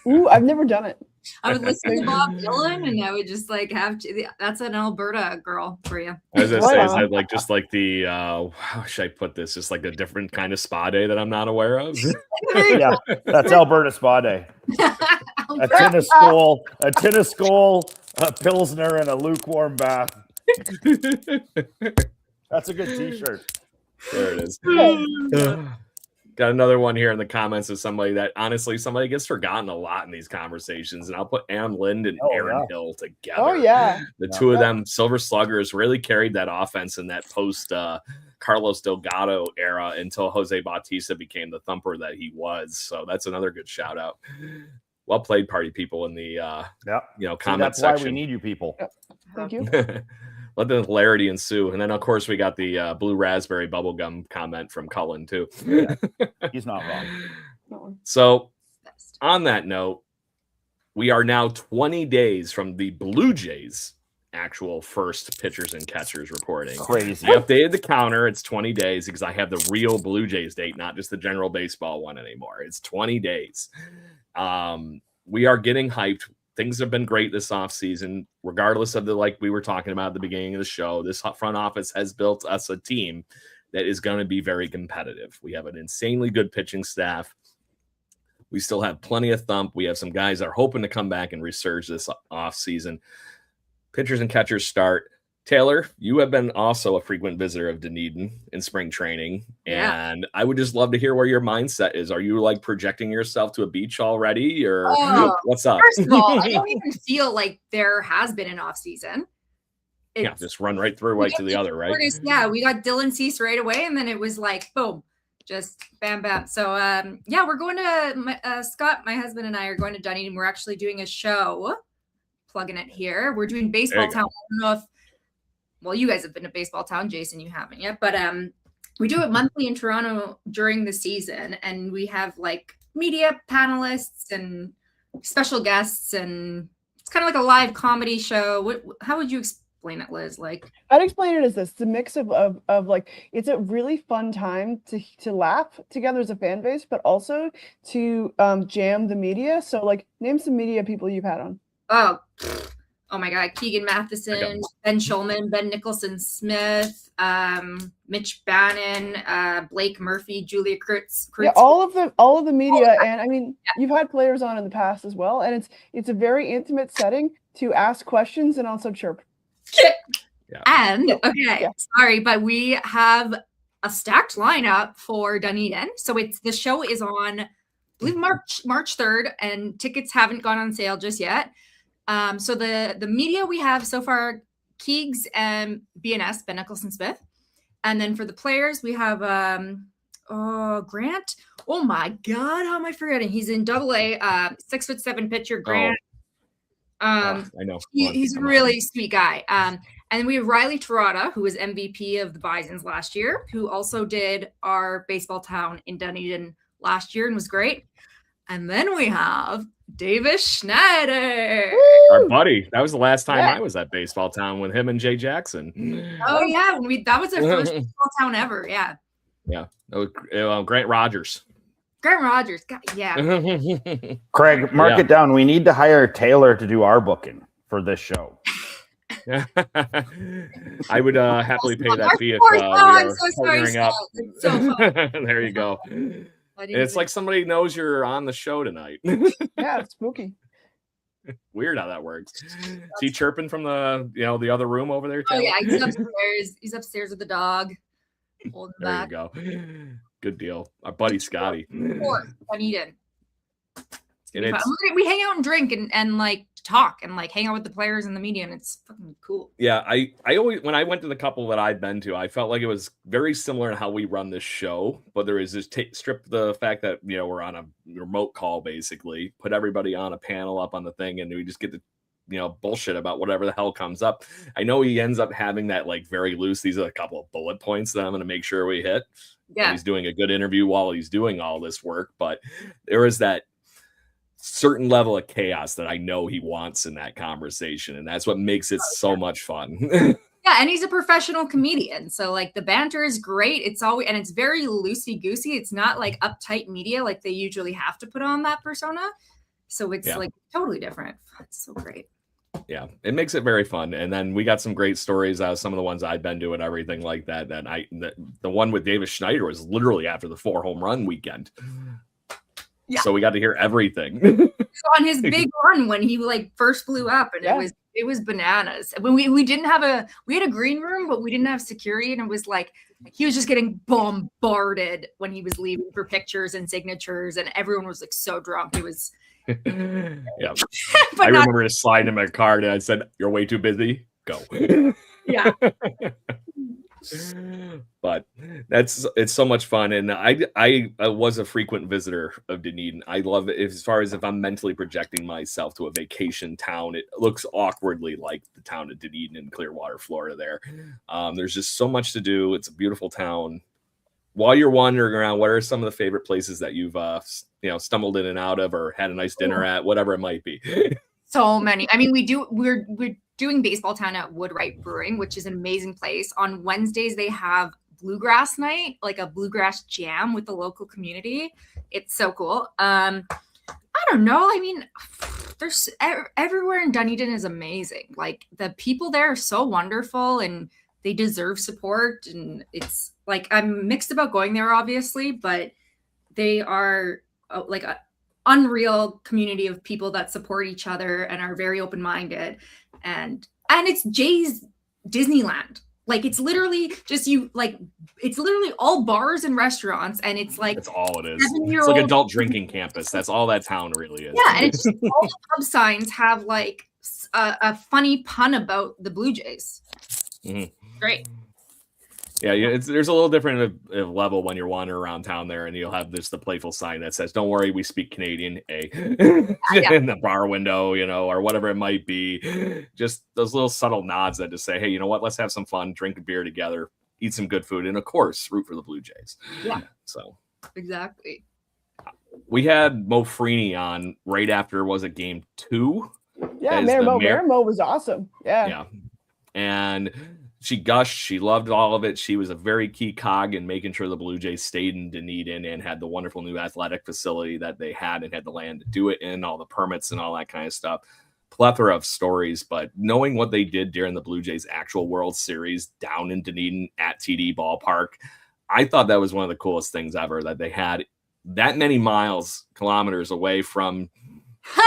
Ooh, I've never done it. I would listen to Bob Dylan, and I would just like have that's an Alberta girl for you. As I say, is that like just like the how should I put this? Just like a different kind of spa day that I'm not aware of. Yeah, that's Alberta Spa Day. A tin of skull, a pilsner, and a lukewarm bath. That's a good T-shirt. There it is. Got another one here in the comments of somebody that honestly somebody gets forgotten a lot in these conversations, and I'll put Am Lind and Aaron Hill together. Oh yeah, the two of them, Silver Sluggers, really carried that offense in that post Carlos Delgado era until Jose Bautista became the thumper that he was. So that's another good shout out. Well played, party people in the comment that's section. That's why we need you people. Yep. Thank you. Let the hilarity ensue. And then, of course, we got the blue raspberry bubblegum comment from Cullen, too. Yeah, he's not wrong. So, on that note, we are now 20 days from the Blue Jays' actual first pitchers and catchers reporting. Crazy. I updated the counter. It's 20 days because I have the real Blue Jays date, not just the general baseball one anymore. It's 20 days. We are getting hyped. Things have been great this offseason, regardless of like we were talking about at the beginning of the show. This front office has built us a team that is going to be very competitive. We have an insanely good pitching staff. We still have plenty of thump. We have some guys that are hoping to come back and resurge this offseason. Pitchers and catchers start. Taylor, you have been also a frequent visitor of Dunedin in spring training, and I would just love to hear where your mindset is. Are you like projecting yourself to a beach already, or what's up? First of all, I don't even feel like there has been an off season. just run right through right to the other, right? Yeah, we got Dylan Cease right away, and then it was like boom, just bam bam. So we're going to Scott, my husband, and I are going to Dunedin. We're actually doing a show, plugging it here. We're doing Baseball Town. I don't know if you guys have been to Baseball Town. Jason, you haven't yet, but we do it monthly in Toronto during the season, and we have like media panelists and special guests, and it's kind of like a live comedy show. How would you explain it, Liz? Like, I'd explain it as this: it's a mix of like, it's a really fun time to laugh together as a fan base, but also to jam the media. So, like, name some media people you've had on. Oh my God, Keegan Matheson, Ben Schulman, Ben Nicholson-Smith, Mitch Bannon, Blake Murphy, Julia Kurtz. Yeah, all of the media, and I mean, you've had players on in the past as well, and it's a very intimate setting to ask questions and also chirp. Yeah. And sorry, but we have a stacked lineup for Dunedin. So the show is on, I believe, March 3rd, and tickets haven't gone on sale just yet. So the media we have so far, Keegs and BNS, Ben Nicholson-Smith. And then for the players, we have Grant. Oh my God, how am I forgetting? He's in AA, 6'7" pitcher, Grant. I know. He's a really sweet guy. And then we have Riley Terada, who was MVP of the Bisons last year, who also did our Baseball Town in Dunedin last year and was great. And then we have Davis Schneider. Our buddy. That was the last time I was at Baseball Town with him and Jay Jackson. Oh, yeah. That was our first Baseball Town ever. Yeah. Yeah. Grant Rogers. Grant Rogers. Yeah. Craig, mark it down. We need to hire Taylor to do our booking for this show. I would happily pay that fee if we are partnering up. It's so fun. There you go. It's like somebody knows you're on the show tonight. Yeah, it's spooky. Weird how that works. Is he chirping from the other room over there? Oh, yeah, he's upstairs. He's upstairs with the dog. Holding back. You go. Good deal. Our buddy Scotty. Dunedin. We hang out and drink and like talk and like hang out with the players and the media, and it's fucking cool. Yeah, I always, when I went to the couple that I'd been to, I felt like it was very similar to how we run this show, but there is this strip the fact that we're on a remote call, basically put everybody on a panel up on the thing, and we just get to bullshit about whatever the hell comes up. I know he ends up having that like very loose. These are a couple of bullet points that I'm going to make sure we hit. Yeah, he's doing a good interview while he's doing all this work, but there is that certain level of chaos that I know he wants in that conversation, and that's what makes it so much fun. Yeah, and he's a professional comedian, so like the banter is great. It's always, and it's very loosey goosey. It's not like uptight media like they usually have to put on that persona. So it's like totally different. It's so great. Yeah, it makes it very fun. And then we got some great stories out of some of the ones I've been to and everything like that. And the one with Davis Schneider was literally after the 4 home run weekend. Yeah. So we got to hear everything. On his big run when he like first blew up, and it was bananas. When we didn't have we had a green room, but we didn't have security, and it was like he was just getting bombarded when he was leaving for pictures and signatures, and everyone was like so drunk. It was yeah. I remember just sliding in my car and I said, "You're way too busy. Go." Yeah. But it's so much fun, and I was a frequent visitor of Dunedin. I love it. As far as if I'm mentally projecting myself to a vacation town, it looks awkwardly like the town of Dunedin in Clearwater, Florida. There's just so much to do. It's a beautiful town. While you're wandering around, what are some of the favorite places that you've stumbled in and out of, or had a nice dinner at, whatever it might be? So many. I mean, we're doing Baseball Town at Woodwright Brewing, which is an amazing place. On Wednesdays, they have bluegrass night, like a bluegrass jam with the local community. It's so cool. I don't know. I mean, there's everywhere in Dunedin is amazing. Like the people there are so wonderful, and they deserve support. And it's like, I'm mixed about going there, obviously, but they are like a unreal community of people that support each other and are very open-minded, and it's Jay's Disneyland. Like it's literally just it's literally all bars and restaurants, and it's like that's all it is. It's like adult drinking campus. That's all that town really is. Yeah, and it's just all the pub signs have like a funny pun about the Blue Jays. Great. Yeah, there's a little different of level when you're wandering around town there, and you'll have the playful sign that says, "Don't worry, we speak Canadian." In the bar window, or whatever it might be. Just those little subtle nods that just say, "Hey, you know what? Let's have some fun, drink a beer together, eat some good food, and of course, root for the Blue Jays." Yeah. So exactly. We had Mo Freeney on right after game 2. Yeah, Mayor Mo was awesome. Yeah, and she gushed. She loved all of it. She was a very key cog in making sure the Blue Jays stayed in Dunedin and had the wonderful new athletic facility that they had and had the land to do it in, all the permits and all that kind of stuff. Plethora of stories, but knowing what they did during the Blue Jays' actual World Series down in Dunedin at TD Ballpark, I thought that was one of the coolest things ever, that they had that many kilometers away from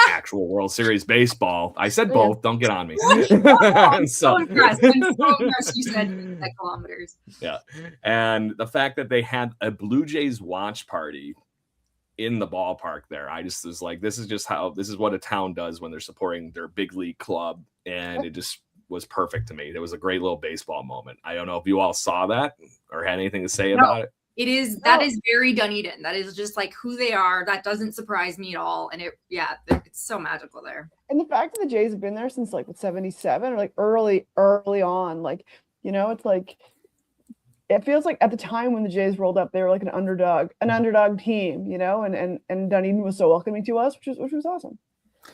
actual World Series baseball. I said both. Don't get on me. I'm so impressed. You said that kilometers. Yeah. And the fact that they had a Blue Jays watch party in the ballpark there, I just was like, this is what a town does when they're supporting their big league club. And it just was perfect to me. It was a great little baseball moment. I don't know if you all saw that or had anything to say about it. That is very Dunedin. That is just like who they are. That doesn't surprise me at all. And it's so magical there. And the fact that the Jays have been there since 77 or early on, it's like, it feels like at the time when the Jays rolled up, they were like an underdog team, and Dunedin was so welcoming to us, which was awesome.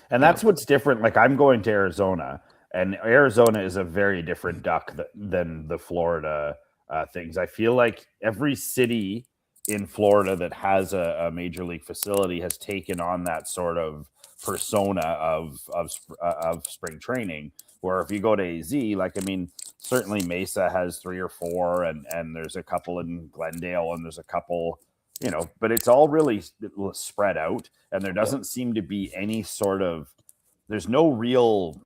And that's what's different. Like, I'm going to Arizona, and Arizona is a very different duck than the Florida things. I feel like every city in Florida that has a major league facility has taken on that sort of persona of spring training, where if you go to AZ, certainly Mesa has 3 or 4, and there's a couple in Glendale, and there's a couple, but it's all really spread out, and there doesn't seem to be any sort of, there's no real,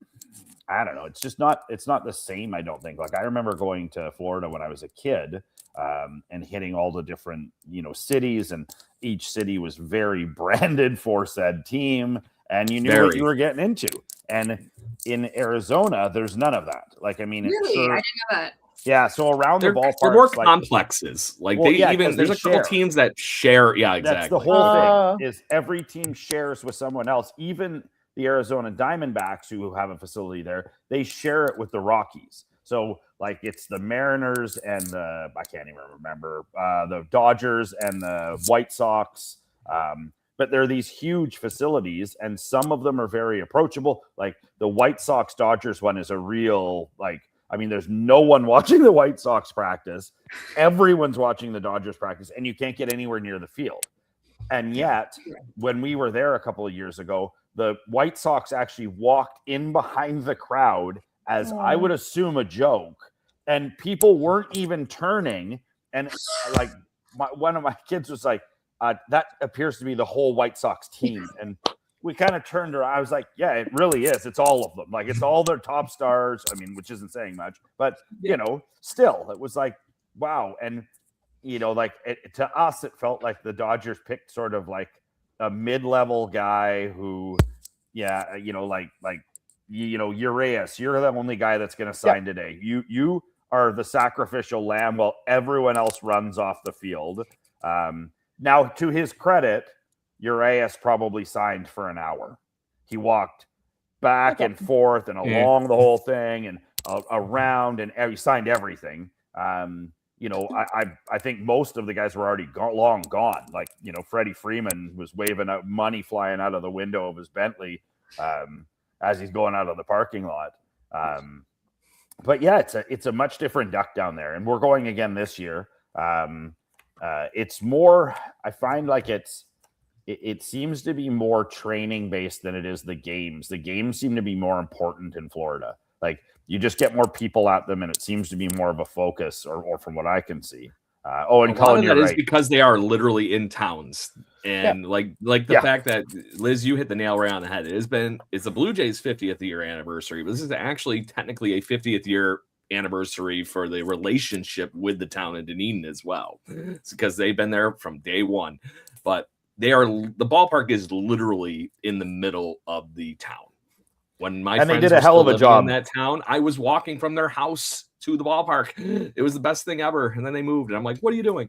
I don't know. It's not the same, I don't think. Like, I remember going to Florida when I was a kid, and hitting all the different, cities, and each city was very branded for said team, and you knew what you were getting into. And in Arizona, there's none of that. Like, I mean, really? I didn't know that. Yeah, so around the ballpark, they're more complexes. There's a couple teams that share. Yeah, exactly. That's the whole thing. Is every team shares with someone else. Even the Arizona Diamondbacks, who have a facility there, they share it with the Rockies. So, it's the Mariners and I can't even remember, the Dodgers and the White Sox. But they're these huge facilities, and some of them are very approachable. Like the White Sox Dodgers one is a real, there's no one watching the White Sox practice. Everyone's watching the Dodgers practice, and you can't get anywhere near the field. And yet, when we were there a couple of years ago, the White Sox actually walked in behind the crowd as I would assume a joke, and people weren't even turning. And one of my kids was like, that appears to be the whole White Sox team. And we kind of turned around. I was like, yeah, it really is. It's all of them. It's all their top stars. Which isn't saying much, but still, it was like, wow. And, to us, it felt like the Dodgers picked sort of like a mid-level guy who, Urias, you're the only guy that's going to sign today. You are the sacrificial lamb while everyone else runs off the field. Now, to his credit, Urias probably signed for an hour. He walked back and forth and along the whole thing and around, and he signed everything. I think most of the guys were already long gone. Freddie Freeman was waving out money flying out of the window of his Bentley as he's going out of the parking lot. But yeah, it's a much different duck down there, and we're going again this year. It's more, I find it seems to be more training based than it is the games. The games seem to be more important in Florida. You just get more people at them, and it seems to be more of a focus, or from what I can see. And Colin, you're right. Is because they are literally in towns, and the fact that, Liz, you hit the nail right on the head. It's the Blue Jays' 50th year anniversary, but this is actually technically a 50th year anniversary for the relationship with the town of Dunedin as well. It's because they've been there from day one, but the ballpark is literally in the middle of the town. When my And they friends did a were hell still of a living job. in that town, I was walking from their house to the ballpark. It was the best thing ever. And then they moved, and I'm like, "What are you doing?"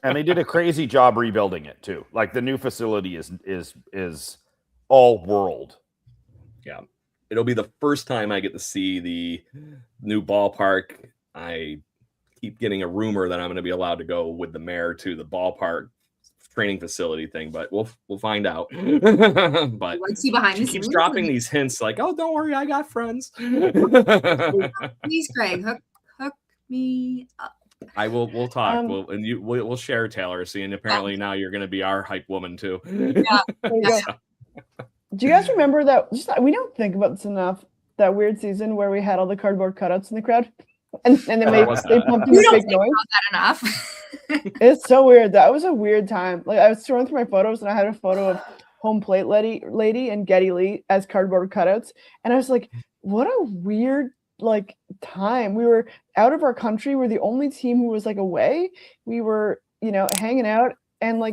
And they did a crazy job rebuilding it too. Like the new facility is all world. Yeah, it'll be the first time I get to see the new ballpark. I keep getting a rumor that I'm going to be allowed to go with the mayor to the ballpark training facility thing, but we'll find out. But Like, see behind she the keeps scenes. dropping these hints like, "Oh, don't worry, I got friends." Please, Craig, hook me up. We'll talk. We'll share, Taylor. See, and apparently now you're going to be our hype woman too. Yeah. There you go. Do you guys remember that? We don't think about this enough. That weird season where we had all the cardboard cutouts in the crowd, and then they pumped in We the don't fake think noise. about that enough. It's so weird. That was a weird time. Like I was scrolling through my photos, and I had a photo of home plate lady and Geddy Lee as cardboard cutouts, and I was like, "What a weird time." We were out of our country. We're the only team who was away. We were hanging out and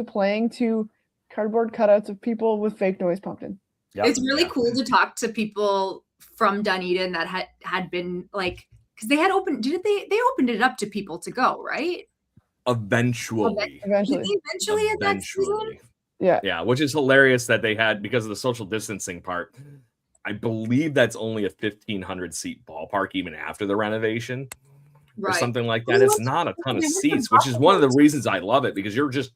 playing to cardboard cutouts of people with fake noise pumped in. Yep. It's really cool to talk to people from Dunedin that had been because they had opened. They opened it up to people to go, right? Eventually. Did they eventually at that season? Yeah, which is hilarious that they had, because of the social distancing part. I believe that's only a 1,500 seat ballpark even after the renovation, or something like that. It's not a ton of seats, which is one of the reasons I love it, because you're just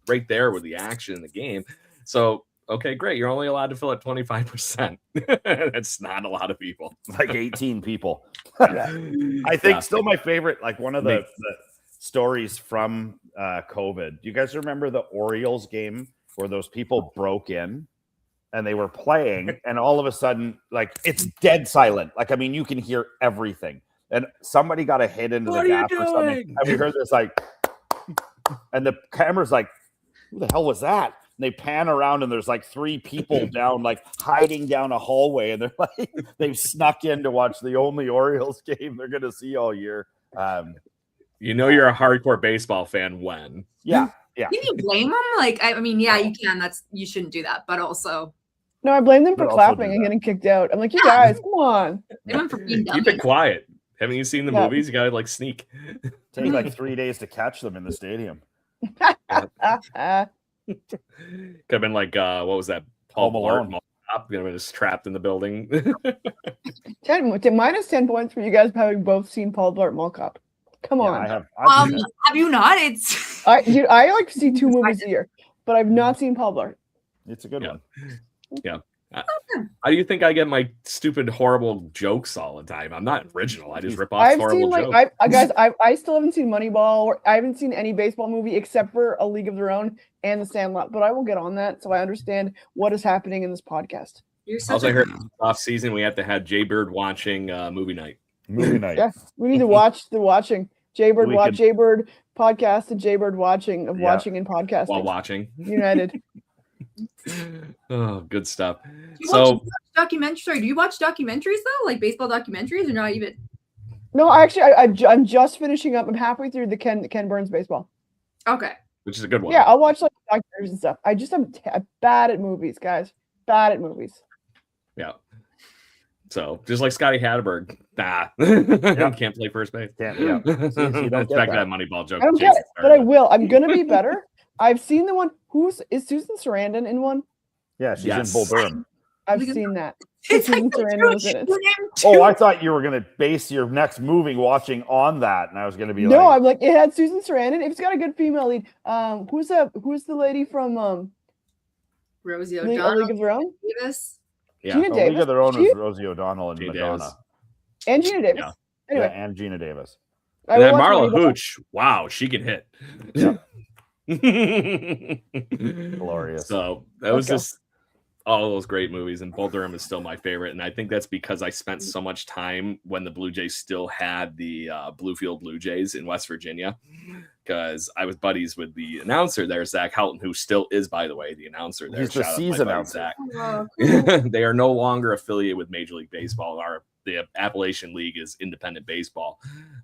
right there with the action in the game. So, okay, great. You're only allowed to fill at 25%. That's not a lot of people. Like 18 people. I think still my favorite, one of the stories from COVID. Do you guys remember the Orioles game where those people broke in and they were playing, and all of a sudden, it's dead silent. You can hear everything. And somebody got a hit into the gap or something. And we heard this and the camera's like, "Who the hell was that?" And they pan around, and there's 3 people down, hiding down a hallway, and they're they've snuck in to watch the only Orioles game they're gonna see all year. You're a hardcore baseball fan when. Yeah. Can you blame them? You can. You shouldn't do that, but also. No, I blame them for clapping and getting kicked out. I'm like, you guys, come on. They went for being dumb. Keep it quiet. Haven't you seen the movies? You gotta sneak. Take 3 days to catch them in the stadium. Could have been what was that? Paul Malone. Just trapped in the building. Minus 10 points for you guys having both seen Paul Blart Mall Cop. Come on. I have. Have you not? It's. I like to see 2 movies a year, but I've not seen Paul Blart. It's a good one. Yeah. How do you think I get my stupid, horrible jokes all the time? I'm not original. I just rip off horrible jokes. I still haven't seen Moneyball, or I haven't seen any baseball movie except for A League of Their Own and The Sandlot. But I will get on that so I understand what is happening in this podcast. Also, I heard off season we have to have Jay Bird watching movie night. Movie night. Yeah, we need to watch the watching. Jay Bird Jay Bird podcast and Jay Bird watching and podcasting while watching United. Oh, good stuff. Do you watch documentaries though, like baseball documentaries, or not even? No, actually, I'm just finishing up. I'm halfway through the Ken Burns baseball. Okay, which is a good one. Yeah, I'll watch documentaries and stuff. I just am bad at movies, guys. Bad at movies. Yeah. So just like Scotty Hatterberg, can't play first base. Can't. Yeah. See, back to that Moneyball joke. I don't get it, but I will. I'm gonna be better. I've seen the one. Is Susan Sarandon in one? Yeah, she's in Bull Durham. I've seen that. It's Susan Sarandon was in it. Oh, I thought you were gonna base your next movie watching on that, and I was gonna be no. I'm like, it had Susan Sarandon. If it's got a good female lead, who's the lady from Rosie League O'Donnell? of Their Own? Davis. Yeah. Gina Davis. League of Their Own was Rosie O'Donnell and Madonna. Davis. And Gina Davis. Yeah. Anyway. Yeah, and Gina Davis. And then Marla Hooch. Wow, she can hit. Yeah. Glorious. So that was just all those great movies, and Bull Durham is still my favorite. And I think that's because I spent so much time when the Blue Jays still had the Bluefield Blue Jays in West Virginia, because I was buddies with the announcer there, Zach Houghton, who still is, by the way, the announcer there. He's the season announcer. They are no longer affiliated with Major League Baseball. The Appalachian League is independent baseball.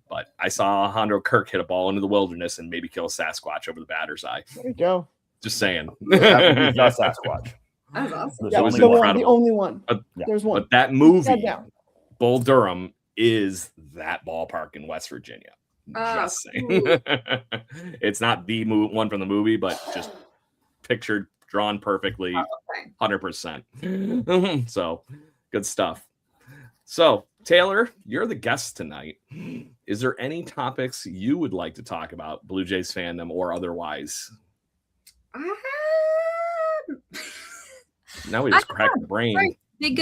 But I saw Alejandro Kirk hit a ball into the wilderness and maybe kill a Sasquatch over the batter's eye. There you go. Just saying. That would be not Sasquatch. That was awesome. There's Yeah, only the one. one, the only one. But- There's one. But that Head movie, down. Bull Durham, is that ballpark in West Virginia. Just saying. It's not the one from the movie, but just pictured, drawn perfectly, Okay. 100%. So good stuff. So Taylor, you're the guest tonight. Is there any topics you would like to talk about, Blue Jays fandom or otherwise? Now we just cracked the brain. Right. Big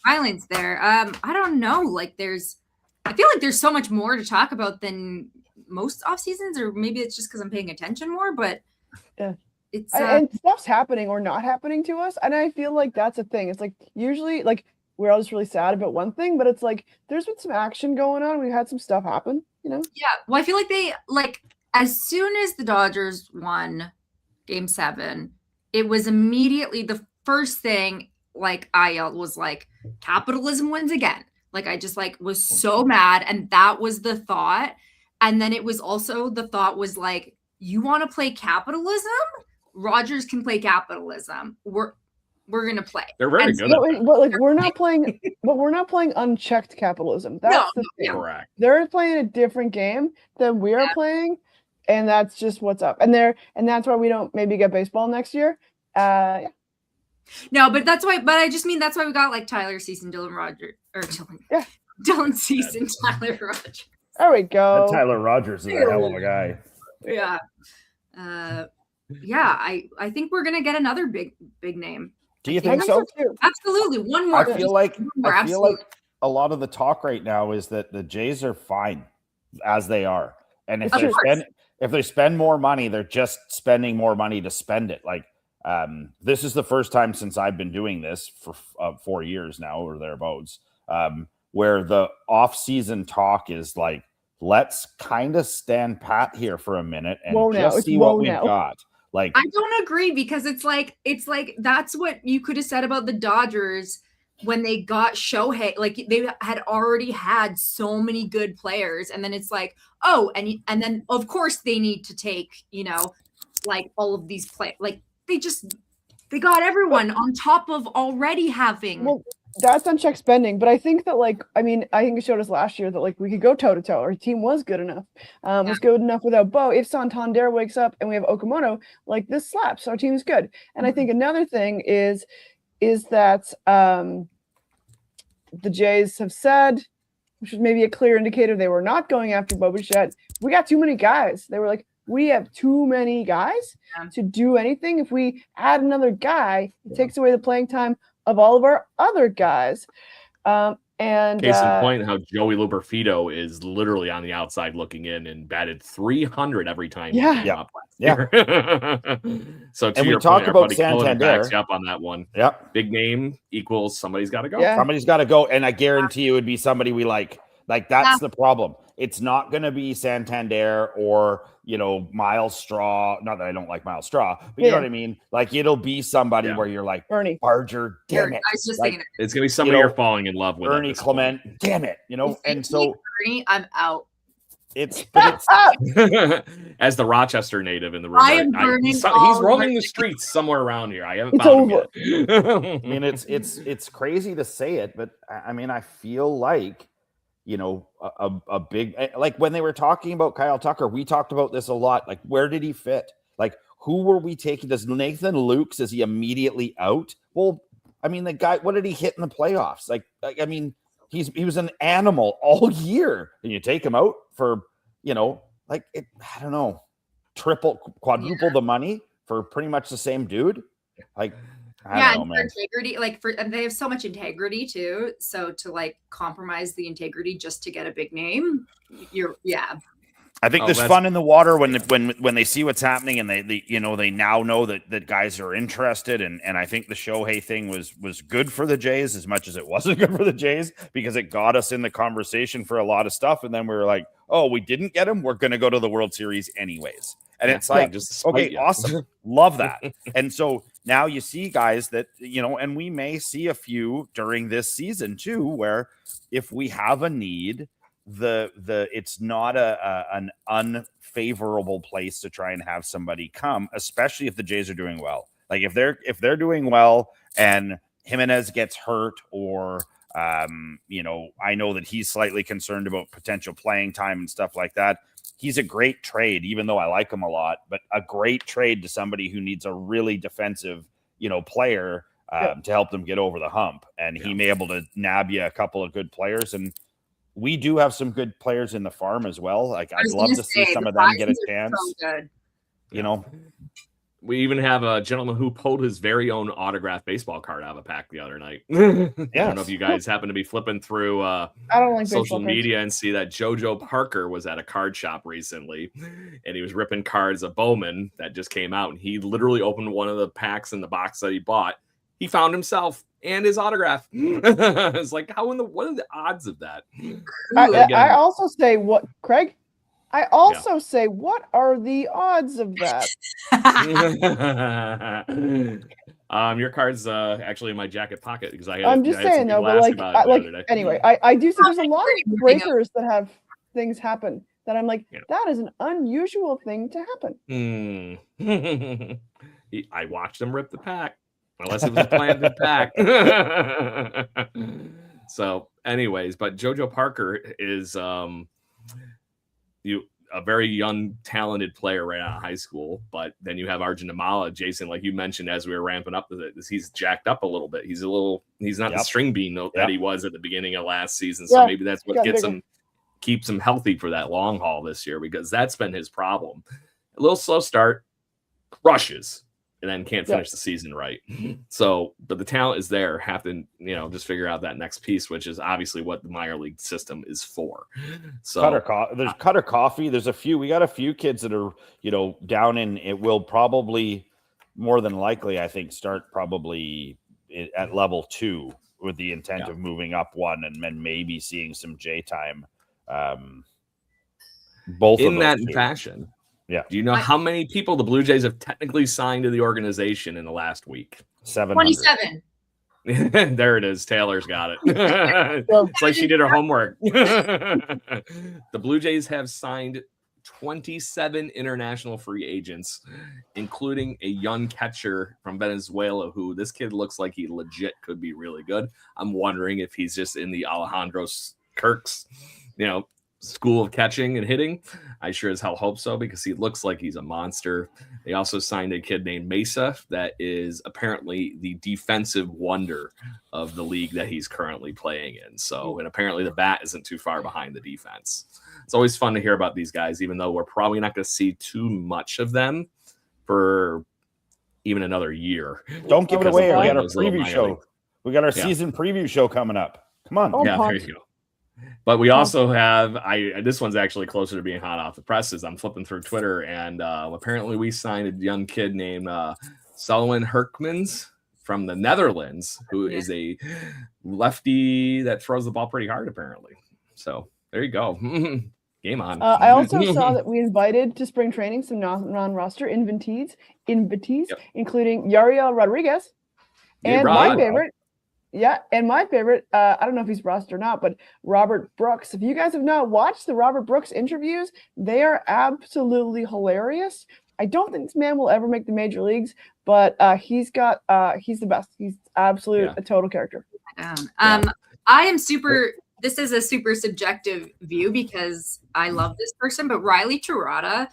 violence there. I don't know. Like I feel like there's so much more to talk about than most off seasons, or maybe it's just because I'm paying attention more, but Yeah. it's And stuff's happening or not happening to us. And I feel like that's a thing. It's like usually like we're all just really sad about one thing, but it's like there's been some action going on. We've had some stuff happen, you know? yeah. Well, I feel like they as soon as the Dodgers won Game 7, it was immediately the first thing I yelled was like, capitalism wins again. Like I just was so mad, and that was the thought. And then it was also the thought was like, you want to play capitalism? Rogers can play capitalism. We're gonna play. They're very good. But like we're not playing unchecked capitalism. That's the thing. Correct. They're playing a different game than we are playing, and that's just what's up. And that's why we don't maybe get baseball next year. No, but that's why. But I just mean that's why we got Tyler Cease, Dylan Rogers, or Dylan Cease and Tyler Rogers. There we go. That Tyler Rogers is a hell of a guy. Yeah. Yeah, I think we're gonna get another big name. Do you I think think so? so too. Absolutely. One more. I feel like Absolutely. a lot of the talk right now is that the Jays are fine as they are, and if Of they course. spend more money, they're just spending more money to spend it. This is the first time since I've been doing this for 4 years now or thereabouts, where the off-season talk is like, let's kind of stand pat here for a minute and just see what we've got. I don't agree, because it's like that's what you could have said about the Dodgers when they got Shohei. Like they had already had so many good players, and then it's like, oh, and then of course they need to take all of these play. Like they got everyone on top of already having. Well, that's unchecked spending, but I think that I think it showed us last year that we could go toe to toe. Our team was good enough. Was good enough without Bo. If Santander wakes up and we have Okamoto, this slaps. Our team's good. And I think another thing is that the Jays have said, which is maybe a clear indicator they were not going after Bo Bichette. We got too many guys. They were like, we have too many guys to do anything. If we add another guy, it takes away the playing time of all of our other guys. And case in point, how Joey Luperfido is literally on the outside looking in and batted 300 every time he came up last year. So to and your we talk point, about our buddy Cullen Santander. backs you up on that one. Yep. Big name equals somebody's got to go. Yeah. Somebody's got to go, and I guarantee you it would be somebody we like. That's the problem. It's not going to be Santander or Miles Straw. Not that I don't like Miles Straw, but you know what I mean. It'll be somebody where you're like, Bernie Barger, damn it. I was just thinking it's gonna be somebody you're falling in love with. Bernie Clement, damn it. And so Bernie, I'm out. it's as the Rochester native in the room. I am burning he's all roaming the over. streets somewhere around here. I haven't It's found over. him yet. I mean, it's crazy to say it, but I feel like a big, when they were talking about Kyle Tucker, we talked about this a lot. Where did he fit? Who were we taking? Does Nathan Lukes, is he immediately out? Well, the guy, what did he hit in the playoffs? He was an animal all year, and you take him out for, I don't know, quadruple the money for pretty much the same dude. I don't know, man. Integrity, and they have so much integrity too. So to compromise the integrity just to get a big name, I think there's fun in the water when they see what's happening, and they now know that guys are interested, and I think the Shohei thing was good for the Jays as much as it wasn't good for the Jays, because it got us in the conversation for a lot of stuff, and then we were like, oh, we didn't get him, we're going to go to the World Series anyways, and it's just okay, awesome, love that. And so now you see guys that and we may see a few during this season too, where if we have a need, it's not an unfavorable place to try and have somebody come, especially if the Jays are doing well. Like if they're doing well and Jimenez gets hurt or you know, I know that he's slightly concerned about potential playing time and stuff like that. He's a great trade, even though I like him a lot, but a great trade to somebody who needs a really defensive, you know, player to help them get over the hump. And he may be able to nab you a couple of good players. And we do have some good players in the farm as well. Like I'd love to see some of them get a chance. So good. You know, we even have a gentleman who pulled his very own autographed baseball card out of a pack the other night. I don't know if you guys happen to be flipping through I don't like social media and see that JoJo Parker was at a card shop recently, and he was ripping cards of Bowman that just came out, and he literally opened one of the packs in the box that he bought. He found himself and his autograph. It's like, what are the odds of that? I also say, what, Craig? I also say, what are the odds of that? Your card's actually in my jacket pocket because I'm just saying though, but anyway, I do see there's a lot of breakers that have things happen that I'm like, that is an unusual thing to happen. I watched him rip the pack, unless it was a planted pack. So, anyways, but JoJo Parker is a very young, talented player right out of high school. But then you have Arjun Amala, Jason, like you mentioned, as we were ramping up with it, he's jacked up a little bit. He's not the string bean that he was at the beginning of last season. So maybe that's what keeps him healthy for that long haul this year, because that's been his problem. A little slow start, crushes, and then can't finish the season right. So, but the talent is there. Have to, just figure out that next piece, which is obviously what the minor league system is for. So there's Cutter Coffee. We got a few kids that are, down in, it will probably more than likely, I think, start probably at level 2 with the intent of moving up 1 and then maybe seeing some J time. Both in of that two. Fashion. Yeah. Do you know how many people the Blue Jays have technically signed to the organization in the last week? 27. There it is. Taylor's got it. It's like she did her homework. The Blue Jays have signed 27 international free agents, including a young catcher from Venezuela who this kid looks like he legit could be really good. I'm wondering if he's just in the Alejandro Kirk's, school of catching and hitting. I sure as hell hope so, because he looks like he's a monster. They also signed a kid named Mesa that is apparently the defensive wonder of the league that he's currently playing in. So, and apparently the bat isn't too far behind the defense. It's always fun to hear about these guys, even though we're probably not going to see too much of them for even another year. Don't give it away. We got our preview show. We got our season preview show coming up. Come on. There you go. But we also have, this one's actually closer to being hot off the presses. I'm flipping through Twitter, and apparently we signed a young kid named Selwyn Herkmans from the Netherlands, who is a lefty that throws the ball pretty hard, apparently. So there you go. Game on. I also saw that we invited to spring training some non-roster invitees, including Yariel Rodriguez, and my favorite. Yeah, and my favorite, I don't know if he's rostered or not, but Robert Brooks. If you guys have not watched the Robert Brooks interviews, they are absolutely hilarious. I don't think this man will ever make the major leagues, but he's the best. He's absolute a total character. I am this is a super subjective view because I love this person, but Riley Terada,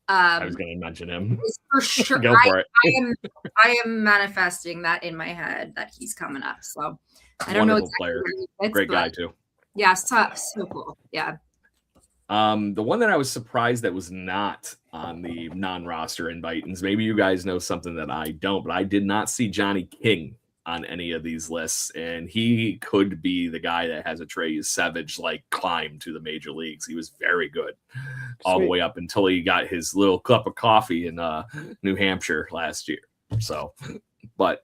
I was going to mention him. For sure. Go for it. I am manifesting that in my head that he's coming up. So I don't know exactly player. Great guy too. Yeah, so cool. Yeah. The one that I was surprised that was not on the non-roster invite, and maybe you guys know something that I don't, but I did not see Johnny King on any of these lists, and he could be the guy that has a Trey Savage like climb to the major leagues. He was very good all the way up until he got his little cup of coffee in New Hampshire last year. So, but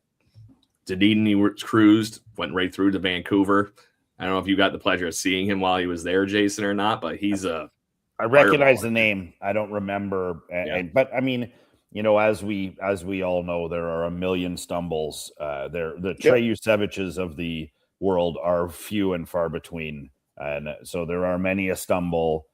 Dunedin, he cruised, went right through to Vancouver. I don't know if you got the pleasure of seeing him while he was there, Jason, or not, but he's I recognize the name. I don't remember, but I mean, as we all know, there are a million stumbles. The Trey Yuseviches of the world are few and far between, and so there are many a stumble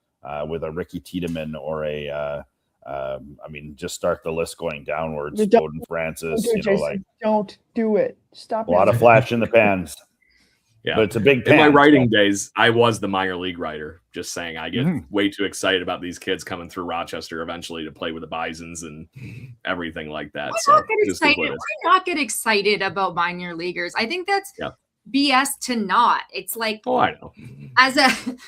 with a Ricky Tiedemann or a I mean, just start the list going downwards. Don't- Bowden Francis, Don't do it, Jason. Don't do it. Stop a lot it. of flash in the pans. Yeah. But it's a big In my pan, writing so- days, I was the minor league writer. Just saying, I get way too excited about these kids coming through Rochester eventually to play with the Bisons and everything like that. Why Just not is get what excited? it is. Why not get excited about minor leaguers? I think that's Yeah. BS to not. It's like Oh, I know. as it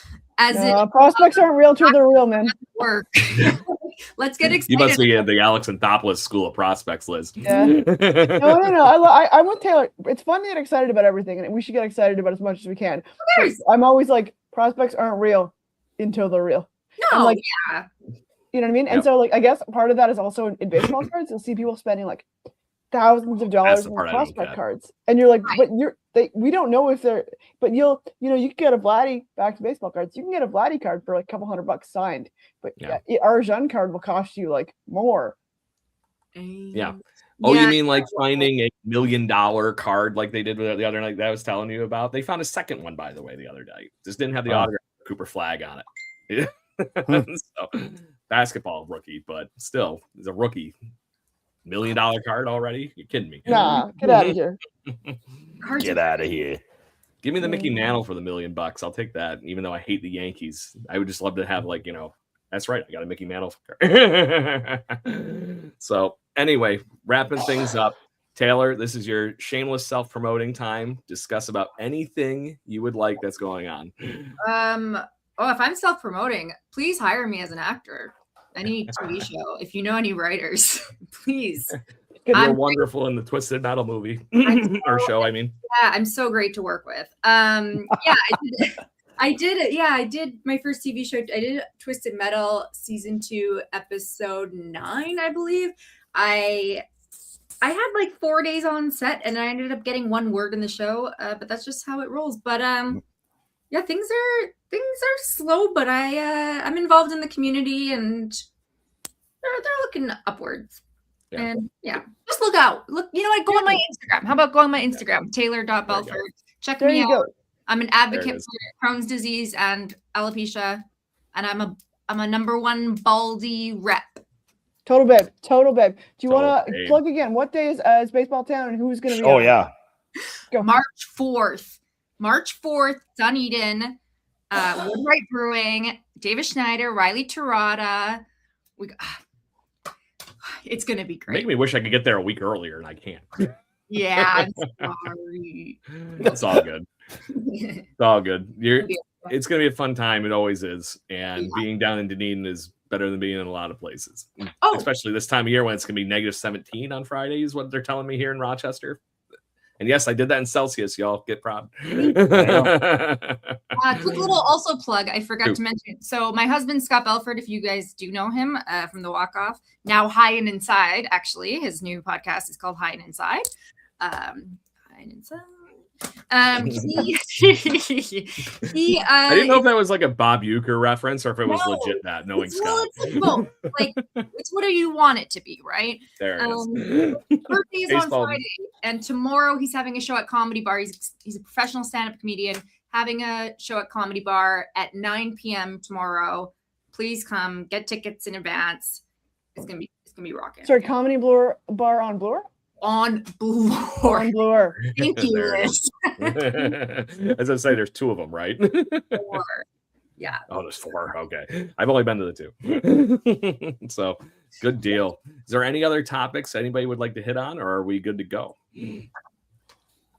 Prospects aren't real till they're real, man. work. Let's get excited. You must be at the Alex Anthopoulos School of Prospects, Liz. Yeah. No. I'm with Taylor. It's fun to get excited about everything, and we should get excited about as much as we can. But I'm always like, prospects aren't real until they're real. No, I'm like, yeah. You know what I mean? And Yep. so, like, I guess part of that is also in baseball cards. You'll see people spending like thousands of dollars the on part I don't prospect get. cards, and you're like, Right. but we don't know if they're. But you can get a Vladdy back to baseball cards. You can get a Vladdy card for like a couple $100 signed, but Yeah. our Jean card will cost you like more. Yeah. Oh, you mean like finding $1 million card like they did with the other night that I was telling you about? They found a second one, by the way, the other day. Just didn't have the autograph Cooper flag on it. So, basketball rookie, but still, it's a rookie. $1 million card already? You're kidding me. Nah, get out of here. Get out of here. Give me the Mickey Mantle for the $1 million. I'll take that, even though I hate the Yankees. I would just love to have, like, that's right. I got a Mickey Mantle card. So, anyway, wrapping things up. Taylor, this is your shameless self-promoting time. Discuss about anything you would like that's going on. If I'm self-promoting, please hire me as an actor. Any TV show. If you know any writers, please. You're wonderful in the Twisted Metal movie or show. I mean, yeah, I'm so great to work with. I did it. Yeah, I did my first TV show. I did Twisted Metal season 2, episode 9, I believe. I had like 4 days on set, and I ended up getting 1 word in the show. But that's just how it rolls. But yeah, things are slow, but I'm involved in the community, and they're looking upwards. Yeah. And yeah, just look out. Look, you know what? Go on my Instagram. How about go on my Instagram, Taylor.Belford. Check There me you out. go. I'm an advocate for Crohn's disease and alopecia, and I'm a #1 baldy rep. Total babe. Do you Total want to babe. plug again? What day is Baseball Town, and who's going to be? Oh on? yeah. Go. March 4th, Dunedin, Woodwright Brewing, David Schneider, Riley Tirada. It's going to be great. make me wish I could get there a week earlier, and I can't. Yeah, I'm sorry. It's all good. It's all good. It's going to be a fun time. It always is. And being down in Dunedin is better than being in a lot of places. Oh. Especially this time of year when it's going to be -17 on Friday is what they're telling me here in Rochester. And yes, I did that in Celsius. Y'all get proud. Quick little also plug. I forgot to mention. So my husband, Scott Belford, if you guys do know him from the Walk Off, now High and Inside, actually, his new podcast is called High and Inside. High and Inside. He I didn't know if that was like a Bob Uecker reference or if it was legit that, knowing it's, Scott. It's both. Like, it's what do you want it to be, right? There it is. Birthday is on Baseball. Friday, and tomorrow he's having a show at Comedy Bar. He's a professional stand-up comedian having a show at Comedy Bar at 9 p.m. tomorrow. Please come, get tickets in advance. It's gonna be rocking. Sorry, Comedy Bar on Bloor? On Bloor. On Bloor. Thank you, There it Liz. As I say, there's 2 of them, right? Bloor. Yeah. Oh, there's 4. Okay. I've only been to the 2. So good deal. Is there any other topics anybody would like to hit on, or are we good to go?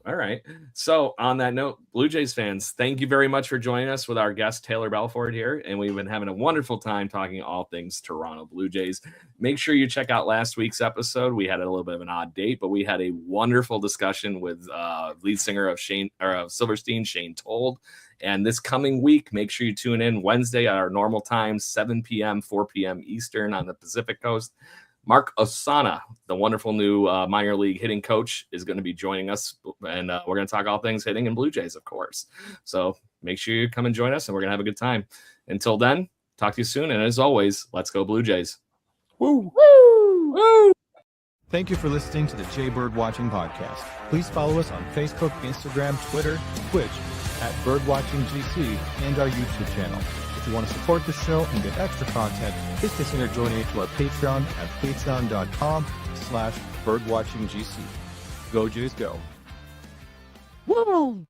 All right. So on that note, Blue Jays fans, thank you very much for joining us with our guest, Taylor Belford here. And we've been having a wonderful time talking all things Toronto Blue Jays. Make sure you check out last week's episode. We had a little bit of an odd date, but we had a wonderful discussion with lead singer of Silverstein, Shane Told. And this coming week, make sure you tune in Wednesday at our normal time, 7 p.m., 4 p.m. Eastern on the Pacific Coast. Mark Osana, the wonderful new minor league hitting coach, is going to be joining us, and we're going to talk all things hitting and Blue Jays, of course. So make sure you come and join us, and we're going to have a good time. Until then, talk to you soon, and as always, let's go Blue Jays. Woo! Woo! Woo! Thank you for listening to the Jay Bird Watching Podcast. Please follow us on Facebook, Instagram, Twitter, Twitch, @BirdwatchingGC, and our YouTube channel. If you want to support the show and get extra content, please consider donating to our Patreon at patreon.com/birdwatchinggc. Go Jays, go. Whoa!